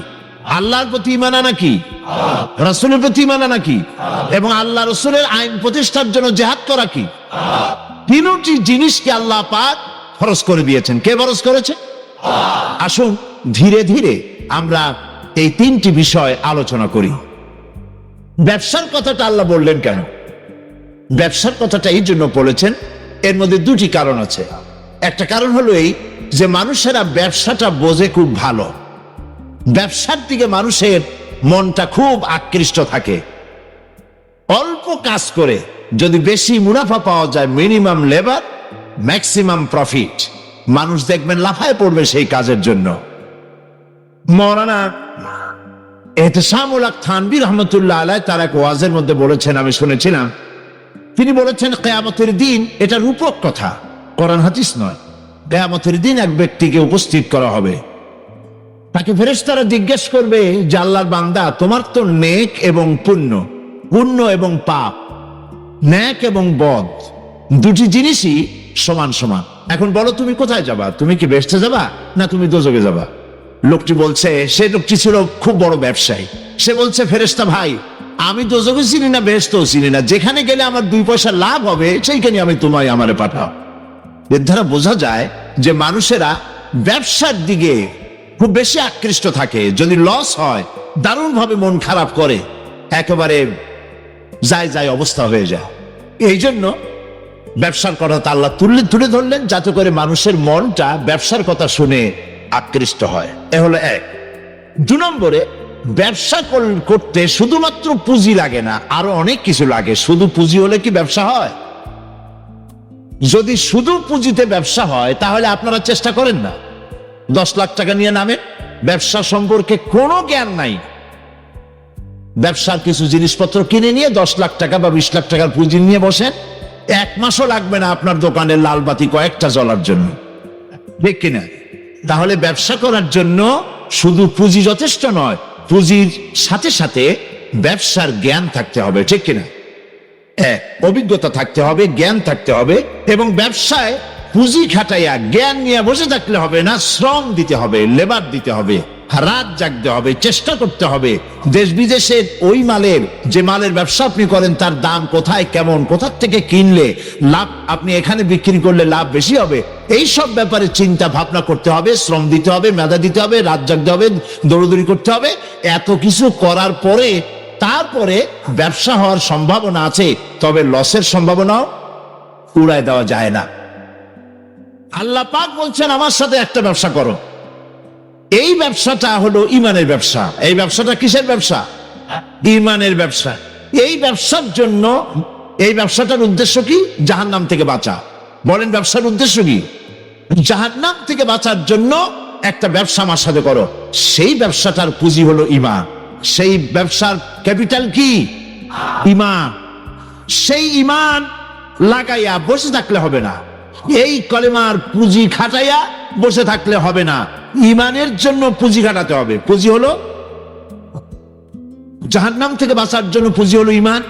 আল্লাহর প্রতি ঈমান আনা কি? রাসূলের প্রতি ঈমান আনা কি? এবং আল্লাহ রাসূলের আইন প্রতিষ্ঠার জন্য জিহাদ করা কি? তিনটি জিনিসকে আল্লাহ পাক ফরজ করে দিয়েছেন। কে ফরজ করেছে? আসুন ধীরে ধীরে আমরা এই তিনটি বিষয় আলোচনা করি। ব্যবসার কথাটা আল্লাহ বললেন কেন? ব্যবসার কথাটা এই জন্য বলেছেন, এর মধ্যে দুটি কারণ আছে। একটা কারণ হলো এই যে মানুষেরা ব্যবসাটা বোঝে খুব ভালো। ব্যবসার দিকে মানুষের মনটা খুব আকৃষ্ট থাকে। অল্প কাজ করে যদি বেশি মুনাফা পাওয়া যায়, মিনিমাম লেবার ম্যাক্সিমাম প্রফিট, মানুষ দেখবেন লাফায় পড়বে সেই কাজের জন্য। মাওলানা এহতেশামুল হক থানভী রহমতুল্লাহ আলাইহি তার এক ওয়াজের মধ্যে বলেছেন, আমি শুনেছিলাম, তিনি বলেছেন কিয়ামতের দিন, এটা রূপক কথা, কোরআন হাদিস নয়। কিয়ামতের দিন এক ব্যক্তিকে উপস্থিত করা হবে, তাকে ফেরেশতারা জিজ্ঞেস করবে যে আল্লাহর বান্দা, তোমার তো নেক এবং পুণ্য, পুণ্য এবং পাপ, নেক এবং বদ, দুটি জিনিসই সমান সমান। এখন বলো তুমি কোথায় যাবা? তুমি কি বেহেশতে যাবা না তুমি দোজখে যাবা? লোকটি বলছে, সে লোকটি ছিল খুব বড় ব্যবসায়ী। সে বলছে, ফেরেশতা ভাই, আমি দোজখও চিনি না, বেহেশতও চিনি না, যেখানে গেলে আমার 2 পয়সা লাভ হবে সেইখানে আমি তোমায় আমারে পাঠাও। এর দ্বারা বোঝা যায় যে মানুষেরা ব্যবসার দিকে খুব বেশি আকৃষ্ট থাকে। যদি লস হয় দারুণ ভাবে মন খারাপ করে, একেবারে যায় যায় অবস্থা হয়ে যায়। এই জন্য ব্যবসার কথা আল্লাহ তুলে ধরলেন, যাতে করে মানুষের মনটা ব্যবসার কথা শুনে আকৃষ্ট হয়। এ হলো এক। 2 নম্বরে, ব্যবসা করতে শুধুমাত্র পুঁজি লাগে না, আরো অনেক কিছু লাগে। শুধু পুঁজি হলে কি ব্যবসা হয়? যদি শুধু পুঁজিতে ব্যবসা হয় তাহলে আপনারা চেষ্টা করেন না। 10 লাখ টাকা নিয়ে নামেন, ব্যবসা সম্পর্কে কোনো জ্ঞান নাই, ব্যবসার কিছু জিনিসপত্র কিনে নিয়ে 10 লাখ টাকা বা 20 লাখ টাকার পুঁজি নিয়ে বসেন, 1 মাসও লাগবে না আপনার দোকানের লাল বাতি কয়েকটা জ্বলার জন্য, ঠিক কিনা? তাহলে ব্যবসা করার জন্য শুধু পুঁজি যথেষ্ট নয়, পুঁজির সাথে সাথে ব্যবসার জ্ঞান থাকতে হবে, ঠিক কিনা? অভিজ্ঞতা থাকতে হবে, জ্ঞান থাকতে হবে। এবং ব্যবসায় পুঁজি খাটাইয়া জ্ঞান নিয়ে বসে থাকলে হবে না, শ্রম দিতে হবে, লেবার দিতে হবে, রাত জাগতে হবে, চেষ্টা করতে হবে। দেশ বিদেশের ওই মালের, যে মালের ব্যবসা আপনি করেন, তার দাম কোথায়, কেমন, কোথা থেকে কিনলে লাভ, আপনি এখানে বিক্রি করলে লাভ বেশি হবে, এই সব ব্যাপারে চিন্তা ভাবনা করতে হবে, শ্রম দিতে হবে, মেধা দিতে হবে, রাত জাগতে হবে, দৌড়দৌড়ি করতে হবে। এত কিছু করার পরে তারপরে ব্যবসা হওয়ার সম্ভাবনা আছে, তবে লসের সম্ভাবনাও উড়ায় দেওয়া যায় না। আল্লাহ পাক বলছেন আমার সাথে একটা ব্যবসা করো, এই ব্যবসাটা হলো ইমানের ব্যবসা। এই ব্যবসাটা কিসের ব্যবসা? ইমানের ব্যবসা। এই ব্যবসার জন্য, এই ব্যবসাটার উদ্দেশ্য কি? জাহান্নাম থেকে বাঁচা। বলেন ব্যবসার উদ্দেশ্য কি? জাহান্নাম থেকে বাঁচার জন্য একটা ব্যবসা আমার সাথে করো। সেই ব্যবসাটার পুঁজি হলো ঈমান। সেই ব্যবসার ক্যাপিটাল কি? ঈমান। সেই ঈমান লাগাইয়া বসে থাকলে হবে না, এই কলেমার পুঁজি খাটাইয়া বসে থাকলে হবে না। ঈমানের জন্য পুঁজি খাটাতে হবে। পুঁজি হলো জাহান্নাম থেকে বাঁচার জন্য, পুঁজি হলো ঈমান।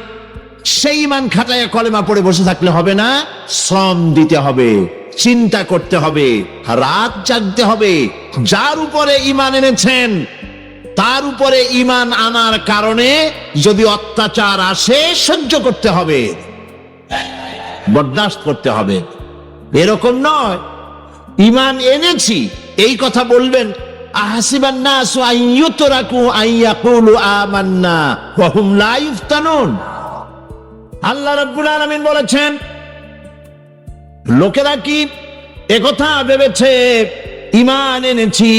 সেই ঈমান খাটাইয়া কলেমা পড়ে বসে থাকলে হবে না, শ্রম দিতে হবে, চিন্তা করতে হবে, রাত জাগতে হবে। যার উপরে ঈমান এনেছেন তার উপরে ঈমান আনার কারণে যদি অত্যাচার আসে সহ্য করতে হবে, বরদাস্ত করতে হবে। এরকম নয় ঈমান এনেছি এই কথা বলবেন আহাসিবান নাসু আন ইউতরাকু আন ইয়াকুলু আমান্না ওয়া হুম লা ইফতানুন। আল্লাহ রাব্বুল আলামিন বলেছেন, লোকেরা কি একথা ভেবেছে ঈমান এনেছি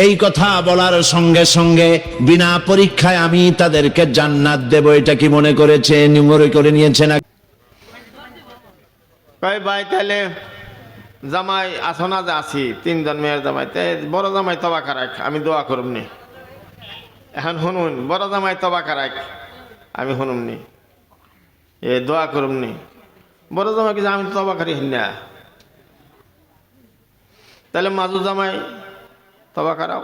এই কথা বলার সঙ্গে সঙ্গে বিনা পরীক্ষায় আমি তাদেরকে জান্নাত দেব, এটা কি মনে করেছে, মনে করে নিয়েছে না? কয় ভাই তাহলে জামাই আসনা যে আছি, তিনজন মেয়ের জামাই, বড় জামাই তবা খারাক, আমি দোয়া করুমনি। এখন শুনুন, বড় জামাই তবা খারাক, আমি শুনুমনি, এ দোয়া করুমনি। বড় জামাই কি আমি তবা খারি না, তাহলে মাজু জামাই তবা খারাও,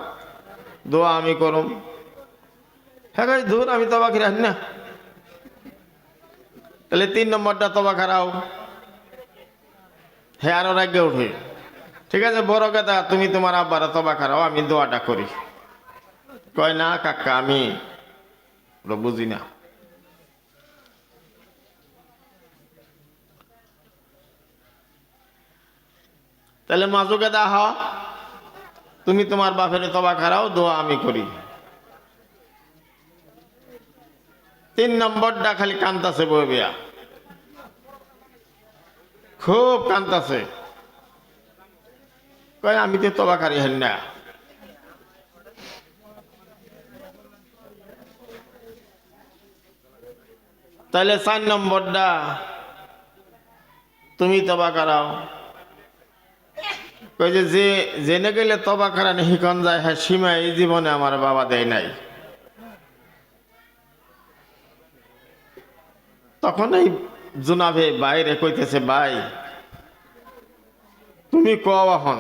দোয়া আমি করুম। হ্যাঁ ধুর আমি তবা খারি না, তাহলে 3 নম্বরটা তবা খারাও। হ্যাঁ আরো রাগে উঠে, ঠিক আছে বড় কথা, তুমি তোমার আব্বারা তবা খারাও, আমি দোয়াটা করি। কয় না কাকা আমি বুঝি না। তাহলে মাজু গেদা হ, তুমি তোমার বাপের তবা খারাও, দোয়া আমি করি। 3 নম্বরটা খালি কান্তাছে বই বিয়া, খুব কান্তাছে। কয় আমি তো তবা খারি হেন না। তাহলে 4 নম্বরটা তুমি তবা খারাও। কই যে জেনে গেলে তবা খারানি শিখন যায়, হ্যাঁ সীমা এই জীবনে আমার বাবা দেয় নাই। তখন এই জুনাবে বাইরে কইতেছে, ভাই তুমি কও এখন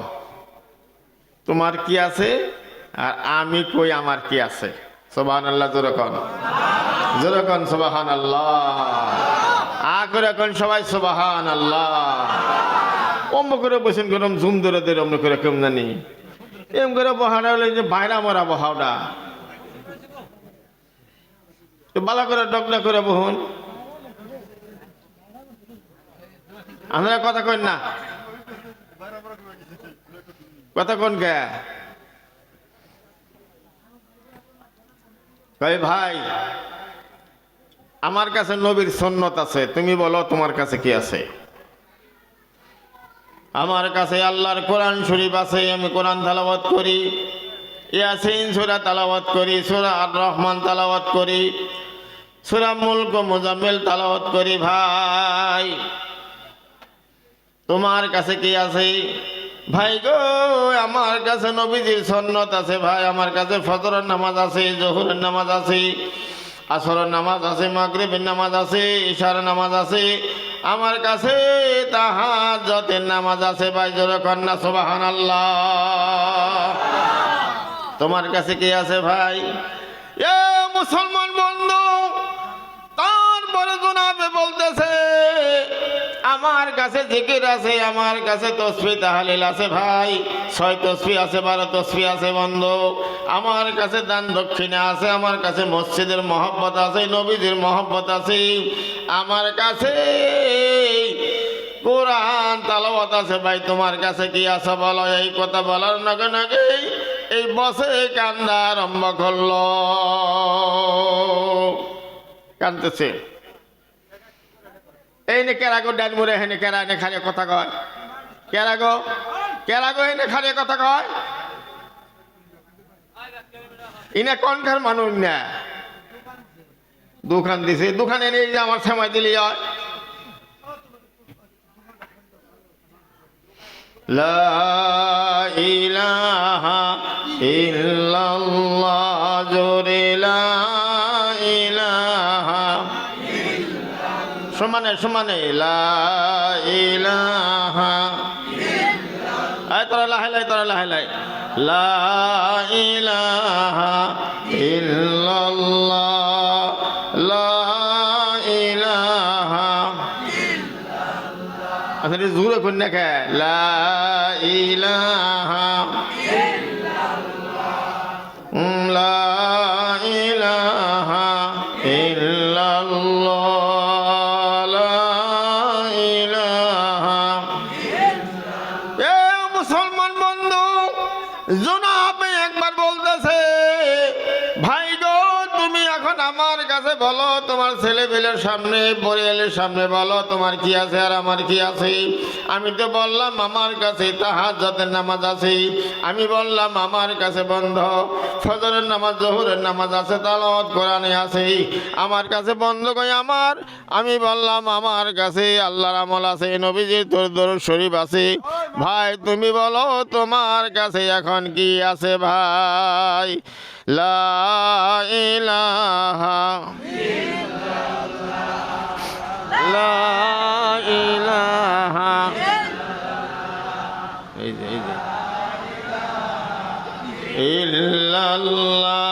তোমার কি আছে আর আমি কই আমার কি আছে। সুবহানাল্লাহ, জোরে কোন সুবহানাল্লাহ, করে কোন সবাই সুবহানাল্লাহ। অম্ব করে বসেন গরম ঝুম ধরে ধরে অম্ব করে কেমন জানি এম করে বহাটা হলে যে বাইরা মরা বহাওটা বালা করে ডকনা করে বহন। আপনারা কথা কন না, কথা কোন গে ভাই, আমার কাছে নবীর সুন্নত আছে, তুমি বলো তোমার কাছে কি আছে। আমার কাছে আল্লাহর কোরআন শরীফ আছে, আমি কোরআন তালাওয়াত করি, ইয়াসিন সূরা তালাওয়াত করি, সূরা আর রহমান তালাওয়াত করি, সূরা মুলক মুজাম্মিল তালাওয়াত করি। ভাই তোমার কাছে কি আছে? ভাই গো আমার কাছে নবীজির সুন্নত আছে ভাই, আমার কাছে ফজরের নামাজ আছে, জোহরের নামাজ আছে, আসরের নামাজ আছে, মাগরিবের নামাজ আছে, ইশার নামাজ আছে, আমার কাছে তাহাজ্জুদের নামাজ আছে। ভাই জোরে কন্না সুবহানাল্লাহ। তোমার কাছে কি আছে ভাই? এ মুসলমান বন্ধু, তারপরে জনাবে বলতেছে আমার কাছে জিকির আছে, আমার কাছে তসবিহ তাহলিল আছে। ভাই 6 তসবিহ আছে, 12 তসবিহ আছে বন্ধু। আমার কাছে দান দক্ষিণা আছে, আমার কাছে মসজিদের মহব্বত আছে, নবীজির মহব্বত আছে, আমার কাছে কোরআন তালাওয়াত আছে। ভাই তোমার কাছে কি আছে বলো? এই কথা বলার নাগে নাগে এই বসে কান্দা আরম্ভ করল, কান্দতেছে। এই নে কেরাগো ডান মুড়ে হেনে কেরা এনে খারে কথা কয়, কেরাগো এনে খারে কথা কয়। ইনা কোনকার মানুষ না দোকান দিছে দোকানে নিয়ে যে আমার সময় দিলি হয় লা ইলাহা ইল্লাল্লাহ জোরে লা ইলাহা সমানে সমানে লা ইলাহা আয় তোরা লাহাই তোরা লাহাই লা ইলাহা ইল্লাল্লাহ লা ইলাহা আসলে জোরে কোন না কে লা ইলাহা লা ইলাহা ইল্লাল্লাহ লা ইলাহা এ মুসলমান বন্ধু জনাব একবার বলতেছে ভাই গো তুমি এখন আমার কাছে বলো তোমার ছেলে পেলের সামনে পরিবারের সামনে বলো তোমার কি আছে আর আমার কি আছে আমি তো বললাম আমার কাছে তাহাজ্জুদের নামাজ আছে আমি বললাম আমার কাছে বন্ধ ফজরের নামাজ জোহরের নামাজ আছে তালাওয়াত কোরআনে আছে আমার কাছে বন্ধ কই আমার আমি বললাম আমার কাছে আল্লাহর আমল আছে নবীজির দরুদ শরীফ আছে ভাই তুমি বলো তোমার কাছে এখন কি আছে ভাই লা ইলাহা লা ইলাহা এই যে ইল্লাল্লাহ